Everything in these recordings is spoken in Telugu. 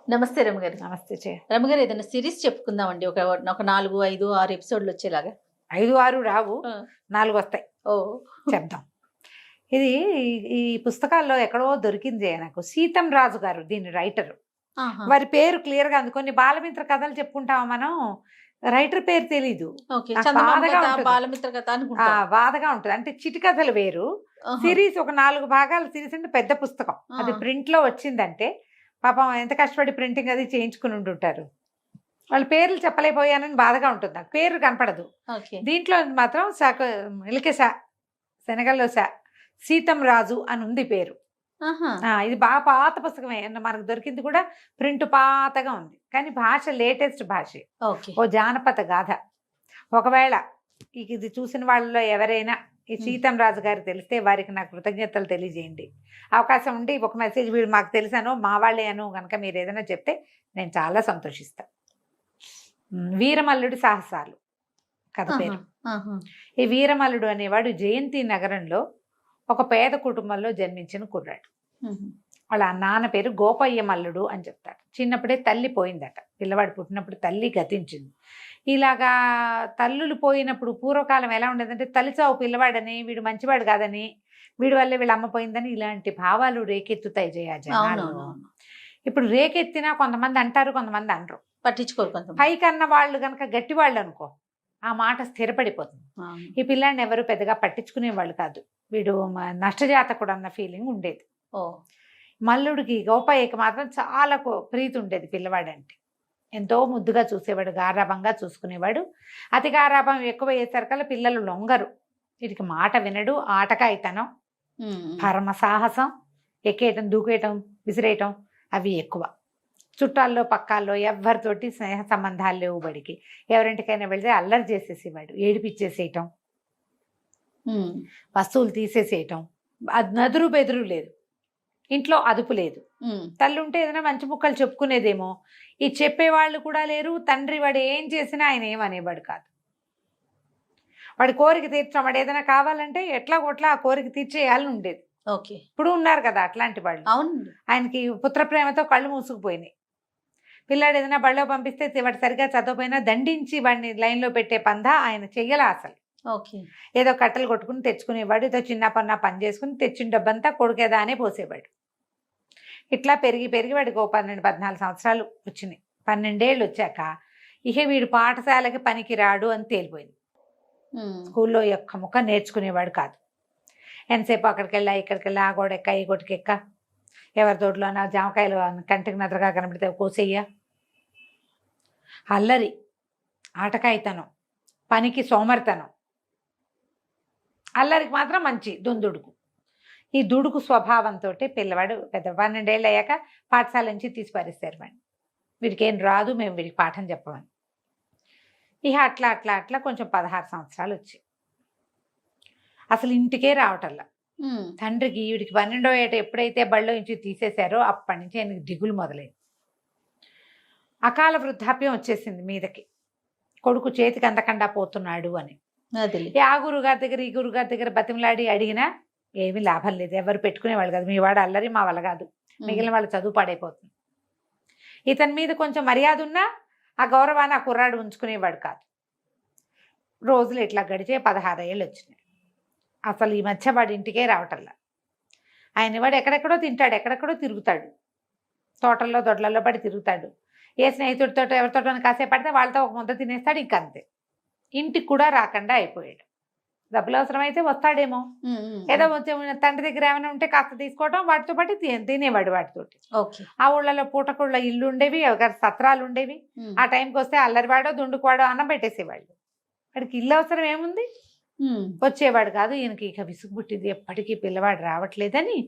నమస్తే రమగారు. నమస్తే రమగారు, ఏదైనా సిరీస్ చెప్పుకుందామండి. ఒక ఒక 4, 5, 6 ఎపిసోడ్లు వచ్చేలాగా. 5, 6 రావు, 4 వస్తాయి. ఓ చెప్దాం. ఇది ఈ పుస్తకాల్లో ఎక్కడో దొరికింది నాకు. సీతం రాజు గారు దీని రైటర్. వారి పేరు క్లియర్ గా ఉంది. కొన్ని బాలమిత్ర కథలు చెప్పుకుంటామా మనం, రైటర్ పేరు తెలీదు. బాలమిత్ర కథ అనుకుంటా. బాధగా ఉంటుంది. అంటే చిటి కథలు వేరు, సిరీస్ ఒక 4 భాగాల సిరీస్ అంటే పెద్ద పుస్తకం. అది ప్రింట్ లో వచ్చిందంటే పాపం ఎంత కష్టపడి ప్రింటింగ్ అది చేయించుకుని ఉంటుంటారు. వాళ్ళ పేర్లు చెప్పలేకపోయానని బాధగా ఉంటుంది. నాకు పేరు కనపడదు. దీంట్లో మాత్రం శనగల్లో సీతం రాజు అని ఉంది పేరు. ఇది బాగా పాత పుస్తకమే. మనకు దొరికింది కూడా ప్రింట్ పాతగా ఉంది, కానీ భాష లేటెస్ట్ భాష. ఓ జానపద గాథ. ఒకవేళ ఇది చూసిన వాళ్ళలో ఎవరైనా ఈ సీతం రాజు గారు తెలిస్తే వారికి నా కృతజ్ఞతలు తెలియజేయండి. అవకాశం ఉండి ఒక మెసేజ్ వీడు మాకు తెలిసాను, మా వాళ్ళే అను కనుక మీరు ఏదైనా చెప్తే నేను చాలా సంతోషిస్తాను. వీరమల్లుడి సాహసాలు కథ పేరు. ఈ వీరమల్లుడు అనేవాడు జయంతి నగరంలో ఒక పేద కుటుంబంలో జన్మించిన కుర్రాడు. వాళ్ళ నాన్న పేరు గోపయ్య మల్లుడు అని చెప్తాడు. చిన్నప్పుడే తల్లి పోయిందట. పిల్లవాడు పుట్టినప్పుడు తల్లి గతించింది. ఇలాగా తల్లులు పోయినప్పుడు పూర్వకాలం ఎలా ఉండేదంటే తల్లి చావు పిల్లవాడని, వీడు మంచివాడు కాదని, వీడి వల్లే వీళ్ళ అమ్మ పోయిందని ఇలాంటి భావాలు రేకెత్తుతాయి జనాల్లో. ఇప్పుడు రేకెత్తినా కొంతమంది అంటారు, కొంతమంది అనరు, పట్టించుకోరు. పైకన్న వాళ్ళు కనుక గట్టి వాళ్ళు అనుకో ఆ మాట స్థిరపడిపోతుంది. ఈ పిల్లాడిని ఎవరు పెద్దగా పట్టించుకునే వాళ్ళు కాదు. వీడు నష్టజాతకుడు అన్న ఫీలింగ్ ఉండేది. మల్లుడికి గోపయ్యకి మాత్రం చాలా ప్రీతి ఉండేది పిల్లవాడంటే. ఎంతో ముద్దుగా చూసేవాడు, గారాభంగా చూసుకునేవాడు. అతి గారాభం ఎక్కువ అయ్యేసరికల్లా పిల్లలు లొంగరు. వీటికి మాట వినడు, ఆటకాయితనం, పరమ సాహసం, ఎక్కేయటం, దూకేయటం, విసిరేయటం అవి ఎక్కువ. చుట్టాల్లో పక్కాల్లో ఎవరితోటి స్నేహ సంబంధాలు లేవు. బడికి ఎవరింటికైనా వెళ్తే అల్లరి చేసేసేవాడు, ఏడిపిచ్చేసేయటం, వస్తువులు తీసేసేయటం. అది నదురు బెదురు లేదు, ఇంట్లో అదుపు లేదు. తల్లి ఉంటే ఏదైనా మంచి ముక్కలు చెప్పుకునేదేమో, ఈ చెప్పేవాళ్ళు కూడా లేరు. తండ్రి వాడు ఏం చేసినా ఆయన ఏమనేవాడు కాదు. వాడి కోరిక తీర్చడం, వాడు ఏదైనా కావాలంటే ఎట్లా కొట్లా ఆ కోరిక తీర్చేయాలని ఉండేది. ఇప్పుడు ఉన్నారు కదా అట్లాంటి వాళ్ళు. ఆయనకి పుత్ర ప్రేమతో కళ్ళు మూసుకుపోయినాయి. పిల్లాడు ఏదైనా బడిలో పంపిస్తే వాడు సరిగా చదవపోయినా దండించి వాడిని లైన్లో పెట్టే పందా ఆయన చెయ్యాల. అసలు ఏదో కట్టలు కొట్టుకుని తెచ్చుకునేవాడు, ఏదో చిన్న పని చేసుకుని తెచ్చిన డబ్బంతా కొడుకేదా అనే పోసేవాడు. ఇట్లా పెరిగి పెరిగి వాడికి 12, 14 సంవత్సరాలు వచ్చినాయి. 12 ఏళ్ళు వచ్చాక ఇక వీడు పాఠశాలకి పనికి రాడు అని తేలిపోయింది. స్కూల్లో ఒక్క ముక్క నేర్చుకునేవాడు కాదు. ఎంతసేపు అక్కడికి వెళ్ళా, ఇక్కడికి వెళ్ళా, ఆ గోడెక్క, ఈ గొట్టుకెక్క, ఎవరి తోటలో నా జామకాయలు కంటికి నద్రగా కనబడితే కోసేయ్యా. అల్లరి, ఆటకాయితనం, పనికి సోమరితనం. అల్లరికి మాత్రం మంచి దుందుడుకు. ఈ దుడుకు స్వభావంతో పిల్లవాడు పెద్ద 12 ఏళ్ళు అయ్యాక పాఠశాల నుంచి తీసి పారేస్తారు వాడిని. వీడికి ఏం రాదు, మేము వీడికి పాఠం చెప్పమని. ఇక అట్లా అట్లా అట్లా కొంచెం 16 సంవత్సరాలు వచ్చాయి. అసలు ఇంటికే రావటల్లా. తండ్రికి వీడికి 12వ ఏట ఎప్పుడైతే బళ్ళో నుంచి తీసేశారో అప్పటి నుంచి ఆయనకి దిగులు మొదలైంది. అకాల వృద్ధాప్యం వచ్చేసింది మీదకి. కొడుకు చేతికి అందకుండా పోతున్నాడు అని. ఆ గురుగారి దగ్గర, ఈ గురుగారి దగ్గర బతిమలాడి అడిగినా ఏమీ లాభం లేదు. ఎవరు పెట్టుకునేవాళ్ళు కాదు. మీ వాడు అల్లరి, మా వల్ల కాదు, మిగిలిన వాళ్ళు చదువు పాడైపోతుంది. ఇతని మీద కొంచెం మర్యాద ఉన్నా ఆ గౌరవాన్ని ఆ కుర్రాడు ఉంచుకునేవాడు కాదు. రోజులు ఇట్లా గడిచే 16 ఏళ్ళు వచ్చినాయి. అసలు ఈ మధ్య వాడి ఇంటికే రావటల్లా. ఆయన వాడు ఎక్కడెక్కడో తింటాడు, ఎక్కడెక్కడో తిరుగుతాడు, తోటల్లో దొడ్లలో పడి తిరుగుతాడు. ఏ స్నేహితుడితో ఎవరితోటో కాసేపు పడితే వాళ్ళతో ఒక ముద్ద తినేస్తాడు, ఇంకంతే. ఇంటికి కూడా రాకుండా అయిపోయాడు. డబ్బులు అవసరమైతే వస్తాడేమో, ఏదో తండ్రి దగ్గర ఏమైనా ఉంటే కాస్త తీసుకోవడం, వాటితో పాటు తినేవాడు వాటితోటి. ఆ ఊళ్ళలో పూటకుళ్ళ ఇల్లు ఉండేవి, సత్రాలు ఉండేవి. ఆ టైంకి వస్తే అల్లరివాడో దుండుకువాడో అన్నం పెట్టేసేవాళ్ళు. వాడికి ఇల్లు అవసరం ఏముంది, వచ్చేవాడు కాదు. ఈయనకి ఇక విసుగు పుట్టింది, ఎప్పటికీ పిల్లవాడు రావట్లేదని.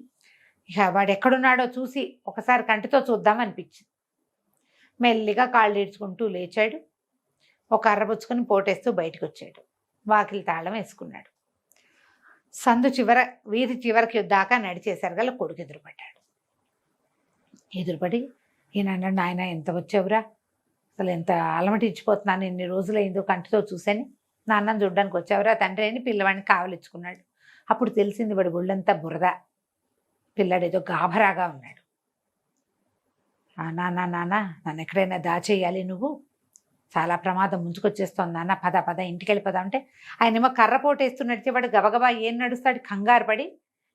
ఇక వాడు ఎక్కడున్నాడో చూసి ఒకసారి కంటితో చూద్దామనిపించింది. మెల్లిగా కాళ్ళు ఈడ్చుకుంటూ లేచాడు. ఒక కర్ర పుచ్చుకొని పోటేస్తూ బయటకు వచ్చాడు. వాకిలి తాళం వేసుకున్నాడు. సందు వీధి చివరికి దాకా నడిచేశారు గల కొడుకు ఎదురుపడ్డాడు. ఎదురుపడి ఈయన అన్నాడు, నాయన ఎంత వచ్చావురా, అసలు ఎంత అలమటించిపోతున్నాను, ఎన్ని రోజులైందో కంటితో చూశాను, నాన్నం చూడ్డానికి వచ్చావురా తండ్రి అని పిల్లవాడిని కావలిచ్చుకున్నాడు. అప్పుడు తెలిసింది వాడి ఒళ్ళంతా బురద, పిల్లాడు ఏదో గాభరాగా ఉన్నాడు. నాన్న నాన్న నన్ను ఎక్కడైనా దాచేయాలి నువ్వు, చాలా ప్రమాదం ముంచుకొచ్చేస్తోంది నాన్న, పద పద ఇంటికి వెళ్ళిపోదాం అంటే ఆయనేమో కర్రపోటు వేస్తున్నట్టు వాడు గబగబా ఏం నడుస్తాడు, కంగారు పడి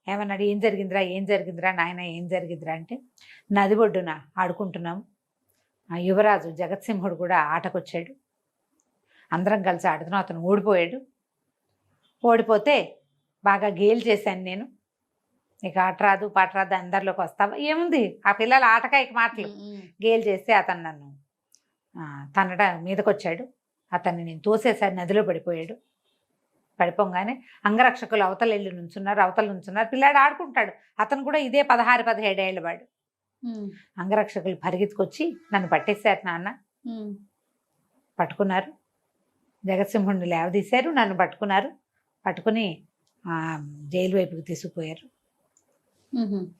ఏమన్నాడు, ఏం జరిగిందిరా ఏం జరిగిందిరా నాయన ఏం జరిగిందిరా అంటే, నది ఒడ్డున ఆడుకుంటున్నాం, ఆ యువరాజు జగత్సింహుడు కూడా ఆటకొచ్చాడు, అందరం కలిసి ఆడుతున్నాం, అతను ఓడిపోయాడు, ఓడిపోతే బాగా గేలు చేశాను నేను, నీకు ఆట రాదు పాట రాదు అందరిలోకి వస్తావా, ఏముంది ఆ పిల్లల ఆటకాయకి మాటలు, గేలు చేస్తే అతను నన్ను తన్నడ మీదకి వచ్చాడు, అతన్ని నేను తోసేసారి నదిలో పడిపోయాడు, పడిపోగానే అంగరక్షకులు అవతల వెళ్ళి నుంచున్నారు, అవతల నుంచున్నారు, పిల్లాడు ఆడుకుంటాడు, అతను కూడా ఇదే 16-17 ఏళ్ళ వాడు. అంగరక్షకులు పరిగెత్తుకొచ్చి నన్ను పట్టేశారు నాన్న, పట్టుకున్నారు, జగత్సింహుడిని లేవదీశారు, నన్ను పట్టుకున్నారు, పట్టుకుని జైలు వైపుకి తీసుకుపోయారు,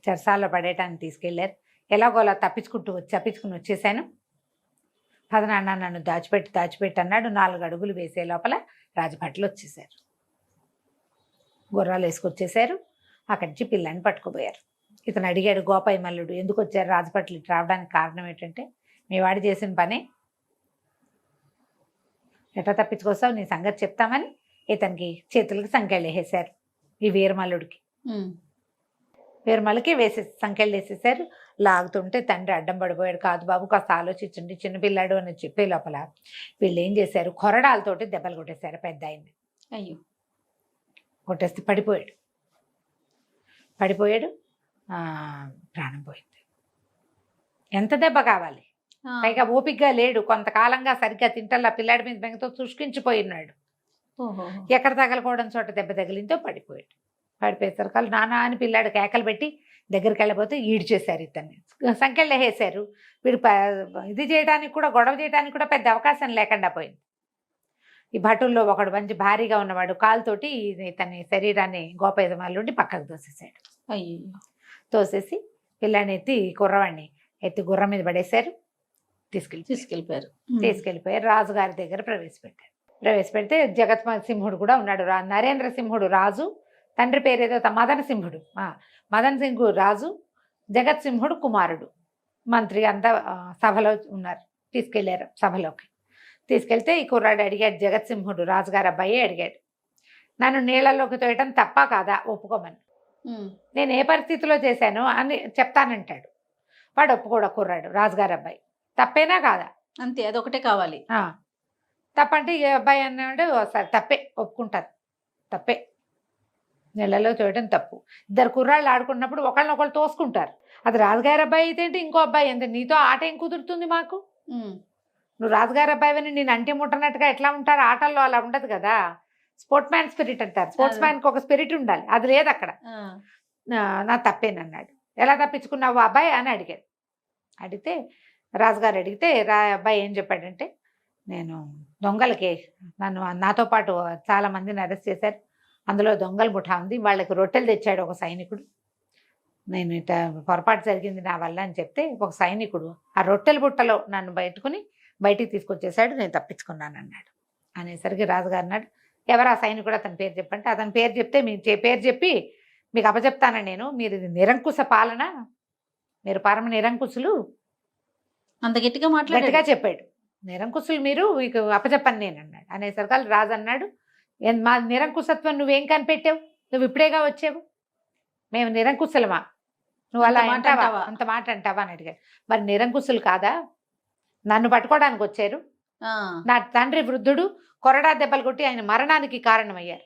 చెరసాల్లో పడేయటానికి తీసుకెళ్లారు, ఎలాగోలా తప్పించుకుని వచ్చేసాను, పదనాన్న నన్ను దాచిపెట్టి అన్నాడు. 4 అడుగులు వేసే లోపల రాజభట్లు వచ్చేసారు, గుర్రాలు వేసుకొచ్చేసారు, అక్కడి నుంచి పిల్లాన్ని పట్టుకుపోయారు. ఇతను అడిగాడు, గోపాయి మల్లుడు ఎందుకు వచ్చారు రాజభట్లు ఇటు రావడానికి కారణం ఏంటంటే, మీ వాడు చేసిన పని, ఎట్లా తప్పించుకొస్తావు నీ సంగతి చెప్తామని ఇతనికి చేతులకి సంకెళ్ళు వేసేసారు, ఈ వీరమల్లుడికి వీరమల్లుకి సంకెళ్ళు వేసేసారు. లాగుతుంటే తండ్రి అడ్డం పడిపోయాడు, కాదు బాబు కాస్త ఆలోచించండి చిన్నపిల్లాడు అని చెప్పే లోపల వీళ్ళు ఏం చేశారు, కొరడాలతోటి దెబ్బలు కొట్టేశారు పెద్ద ఆయన్ని. అయ్యో, కొట్టేస్తే పడిపోయాడు, ప్రాణం పోయింది. ఎంత దెబ్బ కావాలి, పైగా ఓపికగా లేడు, కొంతకాలంగా సరిగ్గా తింటల్లా, పిల్లాడి మీద బెంగతో చుష్కించిపోయినాడు, ఎక్కడ తగలకూడని చోట దెబ్బ తగిలిందో పడిపోయాడు. పడిపోయేసరికి నానా అని పిల్లాడు కేకలు పెట్టి దగ్గరికి వెళ్ళిపోతే ఈడ్చేశారు, ఇతన్ని సంఖ్యలు వేసారు. వీడు ఇది చేయడానికి కూడా, గొడవ చేయడానికి కూడా పెద్ద అవకాశం లేకుండా పోయింది. ఈ భటుల్లో ఒకడు మంచి భారీగా ఉన్నవాడు కాలుతోటి ఇతని శరీరాన్ని గోపేదమాలుండి పక్కకు తోసేసాడు. అయ్యో, తోసేసి పిల్లాన్ని ఎత్తి కుర్రవాడిని ఎత్తి గుర్రం మీద పడేశారు, తీసుకెళ్ళిపోయారు, రాజుగారి దగ్గర ప్రవేశపెడితే జగత్ సింహుడు కూడా ఉన్నాడు, నరేంద్ర సింహుడు రాజు, తండ్రి పేరేదో మదన సింహుడు, మదన్ సింహుడు రాజు, జగత్ సింహుడు కుమారుడు, మంత్రి అంతా సభలో ఉన్నారు. తీసుకెళ్లారు సభలోకి, తీసుకెళ్తే ఈ కుర్రాడు అడిగాడు, జగత్ సింహుడు రాజుగారు అబ్బాయి అడిగాడు, నన్ను నీళ్ళలోకి తోయటం తప్ప కాదా ఒప్పుకోమని, నేను ఏ పరిస్థితిలో చేశాను అని చెప్తానంటాడు. వాడు ఒప్పుకోడు కుర్రాడు, రాజుగారు అబ్బాయి, తప్పేనా కాదా, అంతే అదొకటే కావాలి. తప్పంటే ఏ అబ్బాయి అన్నాడు, సరే తప్పే ఒప్పుకుంటారు, తప్పే, నీళ్ళలో తోయడం తప్పు. 2 కుర్రాళ్ళు ఆడుకున్నప్పుడు ఒకళ్ళనొకళ్ళు తోసుకుంటారు, అది రాజుగారి అబ్బాయి అయితే ఏంటి, ఇంకో అబ్బాయి ఏంటి, నీతో ఆట ఏం కుదురుతుంది మాకు, నువ్వు రాజుగారి అబ్బాయిని నేను అంటే ముట్టనట్టుగా ఎట్లా ఉంటారు, ఆటల్లో అలా ఉండదు కదా, స్పోర్ట్స్ మ్యాన్ స్పిరిట్ అంటారు, స్పోర్ట్స్ మ్యాన్కి ఒక స్పిరిట్ ఉండాలి, అది లేదు అక్కడ. నా తప్పేనన్నాడు. ఎలా తప్పించుకున్నావు అబ్బాయి అని అడిగితే రాజుగారు అడిగితే అబ్బాయి ఏం చెప్పాడంటే, నేను దొంగలకి నాతో పాటు చాలా మందిని అరెస్ట్ చేశారు, అందులో దొంగల ముఠా ఉంది, వాళ్ళకి రొట్టెలు తెచ్చాడు ఒక సైనికుడు, నేను ఇట పొరపాటు జరిగింది నా వల్ల అని చెప్తే ఒక సైనికుడు ఆ రొట్టెల బుట్టలో నన్ను బయటికి తీసుకొచ్చేసాడు, నేను తప్పించుకున్నాను అన్నాడు. అనేసరికి రాజుగారు అన్నాడు, ఎవరు ఆ సైనికుడు, అతని పేరు చెప్పంటే, అతని పేరు చెప్తే మీ పేరు చెప్పి మీకు అప్పచెప్తాను నేను, మీరు నిరంకుశ పాలన, మీరు పరమ నిరంకుశులు, అంత గట్టిగా చెప్పాడు, నిరంకుశులు మీరు, మీకు అప్పచెప్పను నేను అన్నాడు. అనేసరికి రాజు అన్నాడు, మా నిరంకుశత్వం నువ్వేం కనిపెట్టావు, నువ్వు ఇప్పుడేగా వచ్చావు, మేము నిరంకుశలమా, నువ్వు అలా అంటావా, అంత మాట అంటావా అని అడిగాడు. మరి నిరంకుశులు కాదా, నన్ను పట్టుకోవడానికి వచ్చారు, నా తండ్రి వృద్ధుడు కొరడా దెబ్బలు కొట్టి ఆయన మరణానికి కారణమయ్యారు,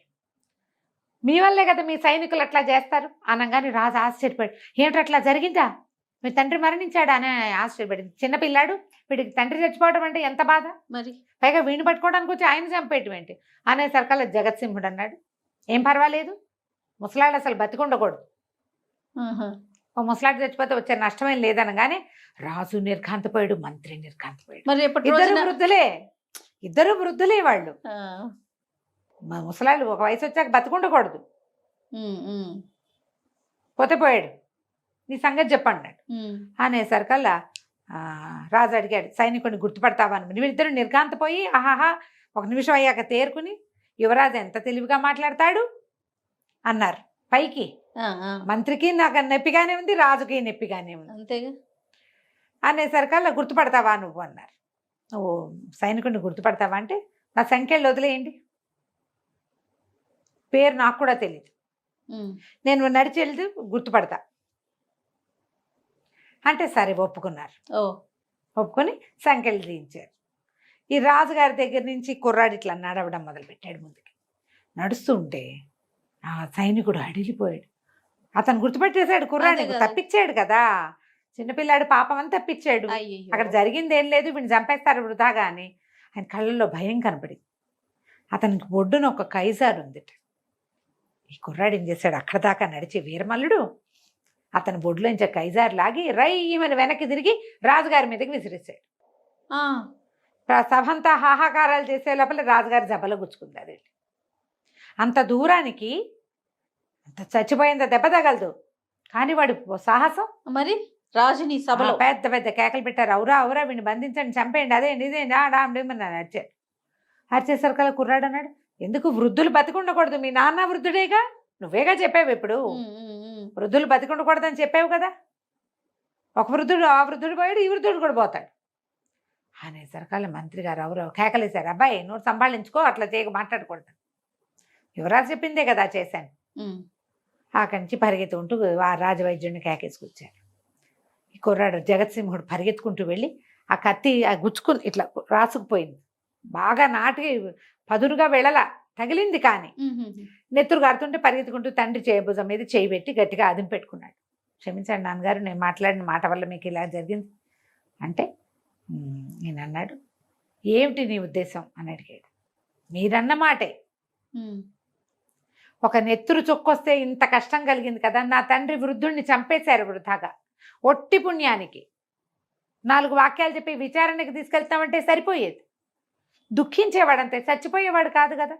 మీ వల్లే కదా మీ సైనికులు అట్లా చేస్తారు అనగానే రాజు ఆశ్చర్యపడి, ఏమిటి అట్లా జరిగిందా, మీ తండ్రి మరణించాడా అని ఆశ్చర్యపడింది. చిన్నపిల్లాడు, వీడికి తండ్రి చచ్చిపోవడం అంటే ఎంత బాధ, మరి పైగా వీడిని పట్టుకోవడానికి వచ్చి ఆయన చంపేయటం ఏంటి అనేసరికల్లా జగత్సింహుడు అన్నాడు, ఏం పర్వాలేదు, ముసలాడు అసలు బతికుండకూడదు, ఓ ముసలాడు చచ్చిపోతే వచ్చే నష్టమేం లేదనగానే రాజు నిర్ఘాంతపోయాడు, మంత్రి నిర్ఘాంతపోయాడు. మరి ఇద్దరు వృద్ధులే వాళ్ళు, ముసలాళ్ళు ఒక వయసు వచ్చాక బతికుండకూడదు, పోతే పోయాడు, నీ సంగతి చెప్పండి అనేసరికల్లా రాజు అడిగాడు, సైనికుడిని గుర్తుపడతావా అని. వీళ్ళిద్దరు నిర్ఘాంతపోయి ఆహాహా 1 నిమిషం అయ్యాక తేరుకుని, యువరాజు ఎంత తెలివిగా మాట్లాడతాడు అన్నారు. పైకి మంత్రికి నాకు నొప్పిగానే ఉంది, రాజుకి నొప్పిగానే ఉంది, అంతేగా. అనేసరికల్లా గుర్తుపడతావా నువ్వు అన్నారు. నువ్వు సైనికుడిని గుర్తుపడతావా అంటే నా సంఖ్యలు వదిలేయండి, పేరు నాకు కూడా తెలియదు, నేను నడిచి వెళ్తే గుర్తుపడతా అంటే సరే ఒప్పుకున్నారు. ఒప్పుకొని సంఖ్యలు తీయించారు. ఈ రాజుగారి దగ్గర నుంచి కుర్రాడు ఇట్లా నడవడం మొదలుపెట్టాడు. ముందుకి నడుస్తూ ఉంటే ఆ సైనికుడు అడిగిపోయాడు. అతను గుర్తుపెట్టేశాడు కుర్రాడిని, అదే కదా. తప్పించాడు కదా, చిన్నపిల్లాడు పాపం అని తప్పించాడు. అక్కడ జరిగింది ఏం లేదు, వీడిని చంపేస్తారు వృధాగా అని ఆయన కళ్ళల్లో భయం కనపడింది. అతనికి ఒడ్డున ఒక కైజారు ఉంది. ఈ కుర్రాడు ఏం చేశాడు, అక్కడ దాకా నడిచి వీరమల్లుడు అతని బొడ్లోంచి కైజారు లాగి రైమని వెనక్కి తిరిగి రాజుగారి మీదకి విసిరేశాడు. సభంతా హాహాకారాలు చేసే లోపల రాజుగారి జబలో గుచ్చుకుంది. అది అంత దూరానికి అంత చచ్చిపోయింది, దెబ్బ తగలదు, కానీ వాడి సాహసం. మరి రాజుని సభలో పెద్ద పెద్ద కేకలు పెట్టారు, అవురా అవురా వీడిని బంధించండి, చంపేయండి, అదేంటి ఇదేంటి ఆడామని అరిచారు. అరిచేసరికల్లా కుర్రాడు అన్నాడు, ఎందుకు వృద్ధులు బతికుండకూడదు, మీ నాన్న వృద్ధుడేగా, నువ్వేగా చెప్పావు, ఇప్పుడు వృద్ధులు బతికుండకూడదని చెప్పావు కదా, ఒక వృద్ధుడు ఆ వృద్ధుడు పోయాడు, ఈ వృద్ధుడు కూడా పోతాడు అనేసరికల్లా మంత్రి గారు ఎవరో కేకలేశారు, అబ్బాయి నువ్వు సంభాళించుకో, అట్లా చేయక మాట్లాడకూడదు, యువరాజు చెప్పిందే కదా చేశాను. అక్కడి నుంచి పరిగెత్తుకుంటూ ఆ రాజవైద్యుడిని కేకేసుకొచ్చారు. ఈ కుర్రాడు జగత్సింహుడు పరిగెత్తుకుంటూ వెళ్ళి ఆ కత్తి ఆ గుచ్చుకుని ఇట్లా రాసుకుపోయింది, బాగా నాటికి పదునుగా వెళ్ళలా, తగిలింది, కానీ నెత్తురు గారుతుంటే పరిగెత్తుకుంటూ తండ్రి భుజం మీద చేయి పెట్టి గట్టిగా అదిం పెట్టుకున్నాడు. క్షమించండి నాన్నగారు, నేను మాట్లాడిన మాట వల్ల మీకు ఇలా జరిగింది అంటే నేను అన్నాడు, ఏమిటి నీ ఉద్దేశం అని అడిగాడు. మీరన్న మాటే, ఒక నెత్తురు చొక్కొస్తే ఇంత కష్టం కలిగింది కదా, నా తండ్రి వృద్ధుడిని చంపేశారు వృధాగా, ఒట్టి పుణ్యానికి 4 వాక్యాలు చెప్పి విచారణకి తీసుకెళ్తామంటే సరిపోయేది, దుఃఖించేవాడంతే, చచ్చిపోయేవాడు కాదు కదా.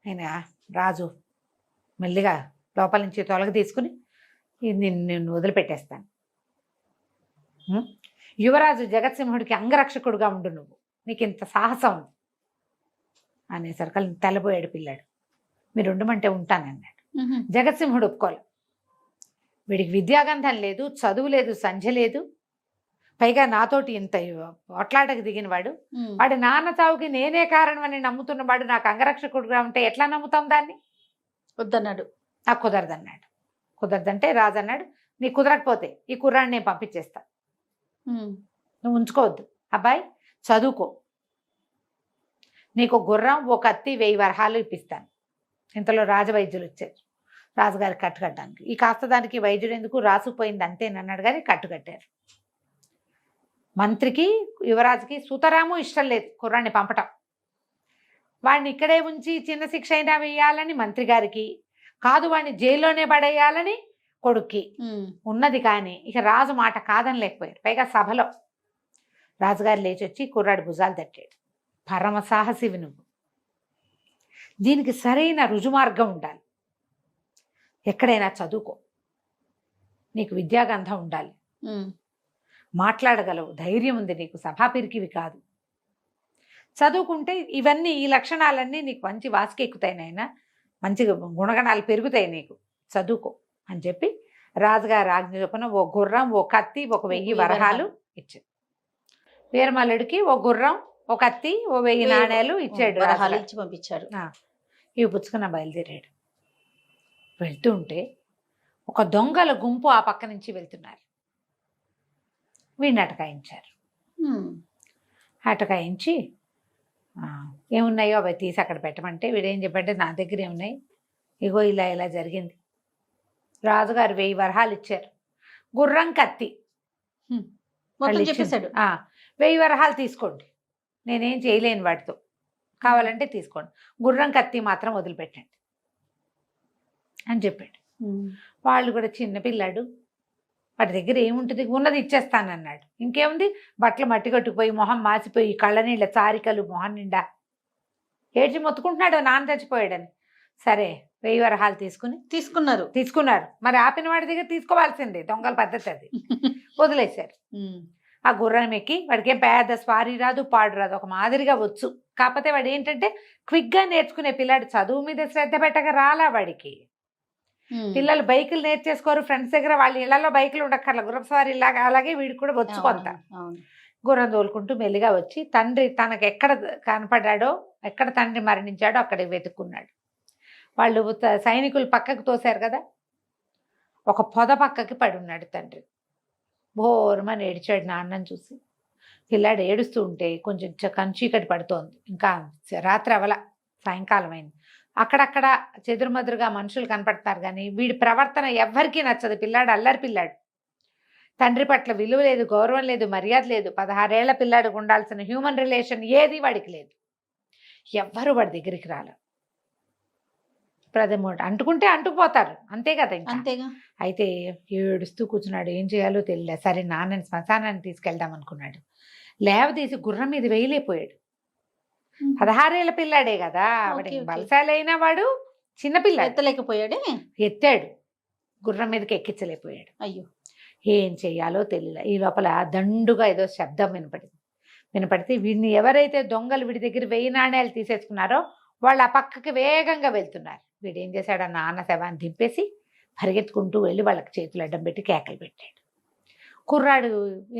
ఆయన రాజు మెల్లిగా లోపల నుంచి తొలగ తీసుకుని నిన్ను వదిలిపెట్టేస్తాను, యువరాజు జగత్సింహుడికి అంగరక్షకుడుగా ఉండు, నువ్వు నీకు ఇంత సాహసం ఉంది అనేసరికి తెల్లబోయాడు పిల్లాడు. మీరు ఉండమంటే ఉంటానన్నాడు. జగత్సింహుడు ఒప్పుకోలే, వీడికి విద్యాగంధం లేదు, చదువు లేదు, సంధ్య లేదు, పైగా నాతోటి ఇంత ఒట్లాటకు దిగిన వాడు, వాడి నాన్న చావుకి నేనే కారణం అని నమ్ముతున్నవాడు నాకు అంగరక్షకుడుగా ఉంటే ఎట్లా నమ్ముతాం దాన్ని, వద్దన్నాడు. నాకు కుదరదన్నాడు. కుదరదంటే రాజు అన్నాడు, నీ కుదరకపోతే ఈ కుర్రాన్ని నేను పంపించేస్తా, నువ్వు ఉంచుకోవద్దు, అబ్బాయి చదువుకో, నీకు గుర్రం ఓ కత్తి 1000 వరహాలు ఇప్పిస్తాను. ఇంతలో రాజవైద్యులు వచ్చారు రాజుగారికి కట్టుకట్టడానికి. ఈ కాస్త దానికి వైద్యుడు ఎందుకు, రాసుకుపోయింది అంతేనన్నాడు, కానీ కట్టుకట్టారు. మంత్రికి యువరాజుకి సుతరాము ఇష్టం లేదు కుర్రాన్ని పంపటం. వాడిని ఇక్కడే ఉంచి చిన్న శిక్ష అయినా వేయాలని మంత్రి గారికి, కాదు వాడిని జైల్లోనే పడేయాలని కొడుక్కి ఉన్నది. కానీ ఇక రాజు మాట కాదని లేకపోయారు. పైగా సభలో రాజుగారు లేచి వచ్చి కుర్రాడి భుజాలు తట్టాడు, పరమ సాహసివి నువ్వు, దీనికి సరైన రుజుమార్గం ఉండాలి, ఎక్కడైనా చదువుకో, నీకు విద్యాగంధం ఉండాలి, మాట్లాడగలవు, ధైర్యం ఉంది నీకు, సభాపిరికివి కాదు, చదువుకుంటే ఇవన్నీ ఈ లక్షణాలన్నీ నీకు మంచి వాసికెక్కుతాయి నాయనా, మంచి గుణగణాలు పెరుగుతాయి నీకు, చదువుకో అని చెప్పి రాజుగారు ఆజ్ఞ చొప్పున ఓ గుర్రం ఓ కత్తి 1000 వరహాలు ఇచ్చాడు. వీరమల్లుడికి ఓ గుర్రం ఓ కత్తి ఓ 1000 నాణేలు ఇచ్చాడు, వరహాలు ఇచ్చి పంపించాడు. ఇవి పుచ్చుకున్న బయలుదేరాడు. వెళ్తూ ఉంటే ఒక దొంగల గుంపు ఆ పక్క నుంచి వెళ్తున్నారు. వీడిని అటకాయించారు. అటకాయించి ఏమున్నాయో అవి తీసి అక్కడ పెట్టమంటే వీడేం చెప్పంటే నా దగ్గర ఏమున్నాయి, ఇగో ఇలా ఇలా జరిగింది, రాజుగారు 1000 వరహాలు ఇచ్చారు, గుర్రం కత్తి చెప్పేశాడు, 1000 వరహాలు తీసుకోండి, నేనేం చేయలేను వాటితో, కావాలంటే తీసుకోండి, గుర్రం కత్తి మాత్రం వదిలిపెట్టండి అని చెప్పాడు. వాళ్ళు కూడా చిన్న పిల్లాడు, వాటి దగ్గర ఏముంటుంది, ఉన్నది ఇచ్చేస్తానన్నాడు. ఇంకేముంది, బట్టలు మట్టి కట్టుకుపోయి మొహం మాసిపోయి కళ్ళ నీళ్ళ చారికలు మొహం నిండా ఏడ్చి మొత్తుకుంటున్నాడు నాన్న చచ్చిపోయాడని. సరే 1000 వరహాలు తీసుకున్నారు. మరి ఆపిన వాడి దగ్గర తీసుకోవాల్సిందే, దొంగల పద్ధతి అది. వదిలేశారు. ఆ గుర్రం ఎక్కి, వాడికి ఏం పెద్ద స్వారీ రాదు, పాడు రాదు, ఒక మాదిరిగా వచ్చు. కాకపోతే వాడు ఏంటంటే క్విక్గా నేర్చుకునే పిల్లాడు, చదువు మీద శ్రద్ధ పెట్టక రాలా వాడికి. పిల్లలు బైకులు నేర్చేసుకోరు ఫ్రెండ్స్ దగ్గర, వాళ్ళ ఇళ్లలో బైకులు ఉండక్కర్ల, గుర్రపు సవారి ఇలాగా, అలాగే వీడికి కూడా వచ్చు కొంత. గుర్రం తోలుకుంటూ మెల్లిగా వచ్చి తండ్రి తనకు ఎక్కడ కనపడ్డాడో, ఎక్కడ తండ్రి మరణించాడో అక్కడ వెతుక్కున్నాడు. వాళ్ళు సైనికులు పక్కకు తోశారు కదా, ఒక పొద పక్కకి పడి ఉన్నాడు తండ్రి. బోరుమని ఏడిచాడు నాన్నని చూసి. పిల్లాడు ఏడుస్తూ ఉంటే కొంచెం చీకటి పడుతోంది, ఇంకా రాత్రి అవల, సాయంకాలం అయింది. అక్కడక్కడ చెదురుమదురుగా మనుషులు కనపడతారు కానీ వీడి ప్రవర్తన ఎవ్వరికీ నచ్చదు. పిల్లాడు అల్లరి పిల్లాడు, తండ్రి పట్ల విలువ లేదు, గౌరవం లేదు, మర్యాద లేదు. 16 ఏళ్ల పిల్లాడికి ఉండాల్సిన హ్యూమన్ రిలేషన్ ఏది వాడికి లేదు. ఎవ్వరు వాడి దగ్గరికి రాలేదు. ప్రథమోటి అంటుకుంటే అంటుకుపోతారు, అంతే కదా. అంతేగా. అయితే ఏడుస్తూ కూర్చున్నాడు, ఏం చేయాలో తెలియదు. సరే నాన్నని శ్మశానాన్ని తీసుకెళ్దాం అనుకున్నాడు. లేవ తీసి గుర్రం మీద వేయలేకపోయాడు. 16 ఏళ్ల పిల్లాడే కదా, వాడికి బలశాలైన వాడు చిన్నపిల్ల, ఎత్తలేకపోయాడే. ఎత్తాడు, గుర్రం మీదకి ఎక్కించలేకపోయాడు. అయ్యో, ఏం చెయ్యాలో తెలియదు. ఈ లోపల దండుగా ఏదో శబ్దం వినపడితే వీడిని ఎవరైతే దొంగలు వీడి దగ్గర 1000 నాణ్యాలు తీసేసుకున్నారో వాళ్ళు ఆ పక్కకి వేగంగా వెళ్తున్నారు. వీడు ఏం చేశాడు, ఆ నాన్న శవాన్ని దింపేసి పరిగెత్తుకుంటూ వెళ్ళి వాళ్ళకి చేతులు అడ్డం పెట్టి కేకలు పెట్టాడు. కుర్రాడు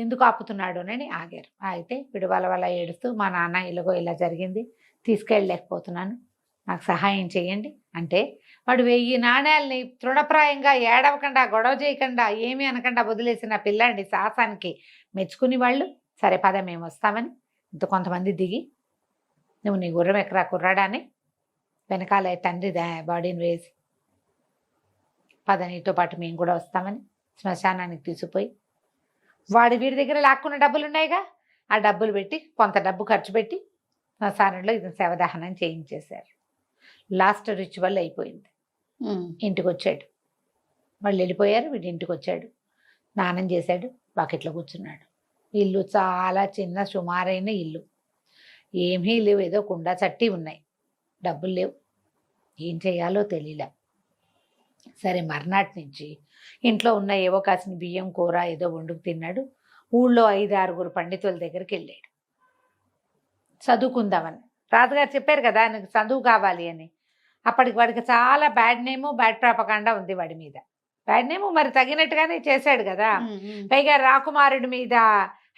ఎందుకు ఆపుతున్నాడు అని ఆగారు. అయితే వీడు వాళ్ళ ఏడుస్తూ, మా నాన్న ఇలాగో ఇలా జరిగింది, తీసుకెళ్ళలేకపోతున్నాను, నాకు సహాయం చేయండి అంటే, వాడు 1000 నాణ్యాలని తృణప్రాయంగా ఏడవకుండా, గొడవ చేయకుండా, ఏమీ అనకుండా వదిలేసిన పిల్లాడి సాహసానికి మెచ్చుకుని వాళ్ళు, సరే పద మేము వస్తామని కొంతమంది దిగి, నువ్వు నీ గుర్రం ఎక్కరా కుర్రాడా అని వెనకాల తండ్రి బాడీని వేసి, పద నీతో పాటు మేము కూడా వస్తామని శ్మశానానికి తీసుకుపోయి, వీడి దగ్గర లాక్కున్న డబ్బులు ఉన్నాయిగా, ఆ డబ్బులు పెట్టి కొంత డబ్బు ఖర్చు పెట్టి శ్మశానంలో ఇది శవదహనం చేయించేశారు. లాస్ట్ రిచువల్ అయిపోయింది. ఇంటికి వచ్చాడు, వాళ్ళు వెళ్ళిపోయారు, వీడి ఇంటికి వచ్చాడు, స్నానం చేశాడు, బకెట్లో కూర్చున్నాడు. ఇల్లు చాలా చిన్న సుమారైన ఇల్లు, ఏమీ లేవు, ఏదో కుండ చట్టి ఉన్నాయి, డబ్బులు లేవు, ఏం చేయాలో తెలియలే. సరే మర్నాటి నుంచి ఇంట్లో ఉన్న ఏవో కాసిన బియ్యం కూర ఏదో వండుకు తిన్నాడు. ఊళ్ళో 5-6 పండితుల దగ్గరికి వెళ్ళాడు చదువుకుందామని. రాజుగారు చెప్పారు కదా ఆయనకు చదువు కావాలి అని. అప్పటికి వాడికి చాలా బ్యాడ్ నేము, బ్యాడ్ ప్రాపకాండా ఉంది వాడి మీద. బ్యాడ్ నేము మరి తగినట్టుగానే చేశాడు కదా. పైగా రాకుమారుడి మీద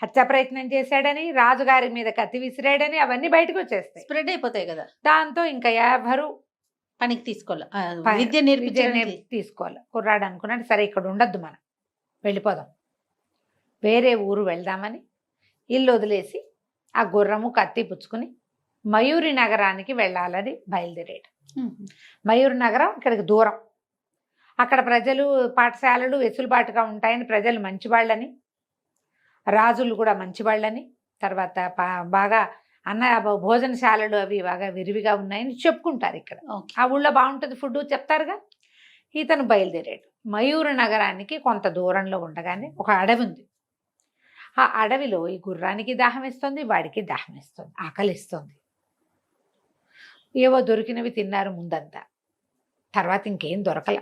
హత్య ప్రయత్నం చేశాడని, రాజుగారి మీద కత్తి విసిరాడని, అవన్నీ బయటకు వచ్చేస్తాయి, స్ప్రెడ్ అయిపోతాయి కదా. దాంతో ఇంకా ఎవరు పనికి తీసుకోవాలి, విద్య తీసుకోవాలి. కుర్రాడు అనుకున్నాడు, సరే ఇక్కడ ఉండద్దు, మనం వెళ్ళిపోదాం, వేరే ఊరు వెళ్దామని ఇల్లు వదిలేసి ఆ గుర్రము కత్తి పుచ్చుకుని మయూరి నగరానికి వెళ్ళాలని బయలుదేరాడు. మయూరి నగరం ఇక్కడికి దూరం. అక్కడ ప్రజలు, పాఠశాలలు వెసులుబాటుగా ఉంటాయని, ప్రజలు మంచివాళ్ళని, రాజులు కూడా మంచివాళ్ళని, తర్వాత బాగా భోజనశాలలు అవి బాగా విరివిగా ఉన్నాయని చెప్పుకుంటారు ఇక్కడ. ఆ ఊళ్ళో బాగుంటుంది ఫుడ్ చెప్తారుగా. ఇతను బయలుదేరాడు. మయూరు నగరానికి కొంత దూరంలో ఉండగానే ఒక అడవి ఉంది. ఆ అడవిలో ఈ గుర్రానికి దాహం వేస్తుంది, వాడికి దాహం వేస్తుంది, ఆకలిస్తుంది. ఏవో దొరికినవి తిన్నారు ముందంతా, తర్వాత ఇంకేం దొరకల.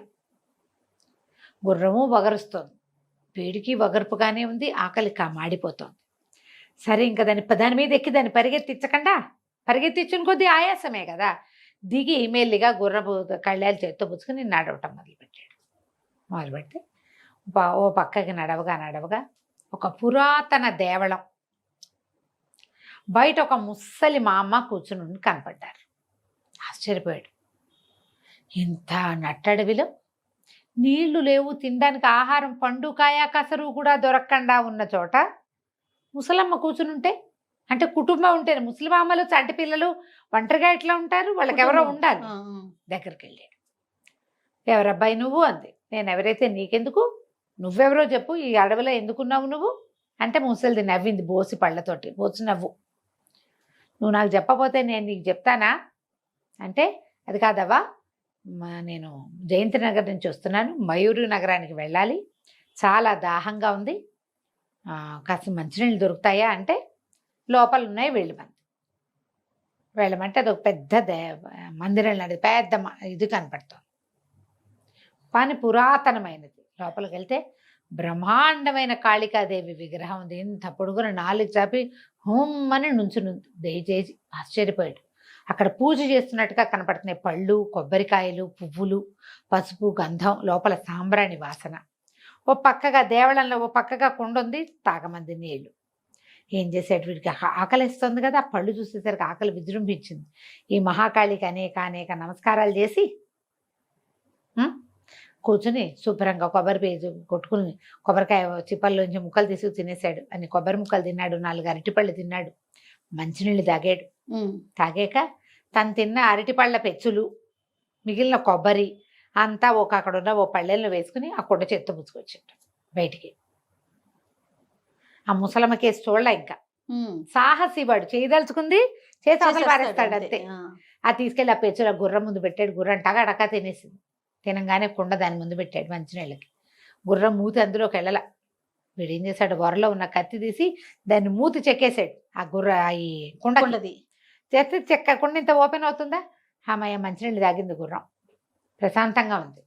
గుర్రము వగరుస్తోంది, వేడికి వగర్పుగానే ఉంది, ఆకలి మాడిపోతోంది. సరే ఇంకా దాని మీద ఎక్కి దాన్ని పరిగెత్తించుని కొద్దీ ఆయాసమే కదా, దిగి మెల్లిగా గుర్రపు కళ్ళాలు చేత్తో పుచ్చుకుని నడవటం మొదలుపెడితే ఓ పక్కకి నడవగా ఒక పురాతన దేవళం బయట ఒక ముస్సలి మా అమ్మ కూర్చుని కనపడ్డారు. ఆశ్చర్యపోయాడు. ఇంత నట్టడవిలో నీళ్లు లేవు, తినడానికి ఆహారం, పండు కాయ కసరు కూడా దొరకకుండా ఉన్న చోట ముసలమ్మ కూర్చునుంటే, అంటే కుటుంబం ఉంటేనే, ముసలిమామలు చంటి పిల్లలు ఒంటరిగా ఎట్లా ఉంటారు, వాళ్ళకి ఎవరో ఉండాలి. దగ్గరికి వెళ్ళాడు. ఎవరబ్బాయి నువ్వు అంది. నేను ఎవరైతే నీకెందుకు, నువ్వెవరో చెప్పు, ఈ అడవిలో ఎందుకున్నావు నువ్వు అంటే ముసలిది నవ్వింది, బోసి పళ్ళతోటి, బోసి నవ్వు. నువ్వు నాకు చెప్పపోతే నేను నీకు చెప్తానా అంటే, అది కాదవ్వా, నేను జయంతి నగర్ నుంచి వస్తున్నాను, మయూరు నగరానికి వెళ్ళాలి, చాలా దాహంగా ఉంది, కాస్త మంచినీళ్ళు దొరుకుతాయా అంటే, లోపల ఉన్నాయి, వెళ్ళమంటే అది ఒక పెద్ద మందిరం లాంటిది, పెద్ద ఇది కనపడుతుంది, కానీ పురాతనమైనది. లోపలికి వెళ్తే బ్రహ్మాండమైన కాళికాదేవి విగ్రహం ఉంది. ఇంత పొడుగున 4 చాపి హోమ్మని నుంచునుంది. దయచేసి ఆశ్చర్యపోయాడు. అక్కడ పూజ చేస్తున్నట్టుగా కనపడుతున్నాయి. పళ్ళు, కొబ్బరికాయలు, పువ్వులు, పసుపు, గంధం, లోపల సాంబ్రాణి వాసన. ఓ పక్కగా దేవళంలో ఓ పక్కగా కుండ ఉంది, తాగమంది నీళ్లు. ఏం చేసాడు వీడికి? ఆకలిస్తుంది కదా, ఆ పళ్ళు చూసేసరికి ఆకలి విజృంభించింది. ఈ మహాకాళికి అనేక అనేక నమస్కారాలు చేసి కూర్చుని శుభ్రంగా కొబ్బరి పేజు కొట్టుకుని కొబ్బరికాయ చిప్పల్లోంచి ముక్కలు తీసుకు తినేశాడు. అని కొబ్బరి ముక్కలు తిన్నాడు, 4 అరటిపళ్ళు తిన్నాడు, మంచినీళ్ళు తాగాడు. తాగాక తను తిన్న అరటిపళ్ళ పెచ్చులు, మిగిలిన కొబ్బరి అంతా అక్కడ ఉన్న ఓ పళ్ళెల్లో వేసుకుని ఆ కుండ చేత్తో పుచ్చుకొచ్చాడు బయటికి. ఆ ముసలమ్మ కేసు చూడలే ఇంకా. సాహసి వాడు, చేయదలుచుకుంది చేసి అసలు పారేస్తాడు అంతే. ఆ తీసుకెళ్ళి ఆ పెచ్చుల గుర్రం ముందు పెట్టాడు. గుర్రం టగా తినేసింది. తినంగానే కుండ దాని ముందు పెట్టాడు మంచినీళ్ళకి. గుర్రం మూతి అందులోకి వెళ్ళల. వీడేం చేశాడు? వరలో ఉన్న కత్తి తీసి దాన్ని మూతి చెక్కేశాడు. ఈ కుండది చెక్క కుండ ఇంత ఓపెన్ అవుతుందా? అమ్మయ్య, మంచినీళ్ళు తాగింది గుర్రం, ప్రశాంతంగా ఉంది.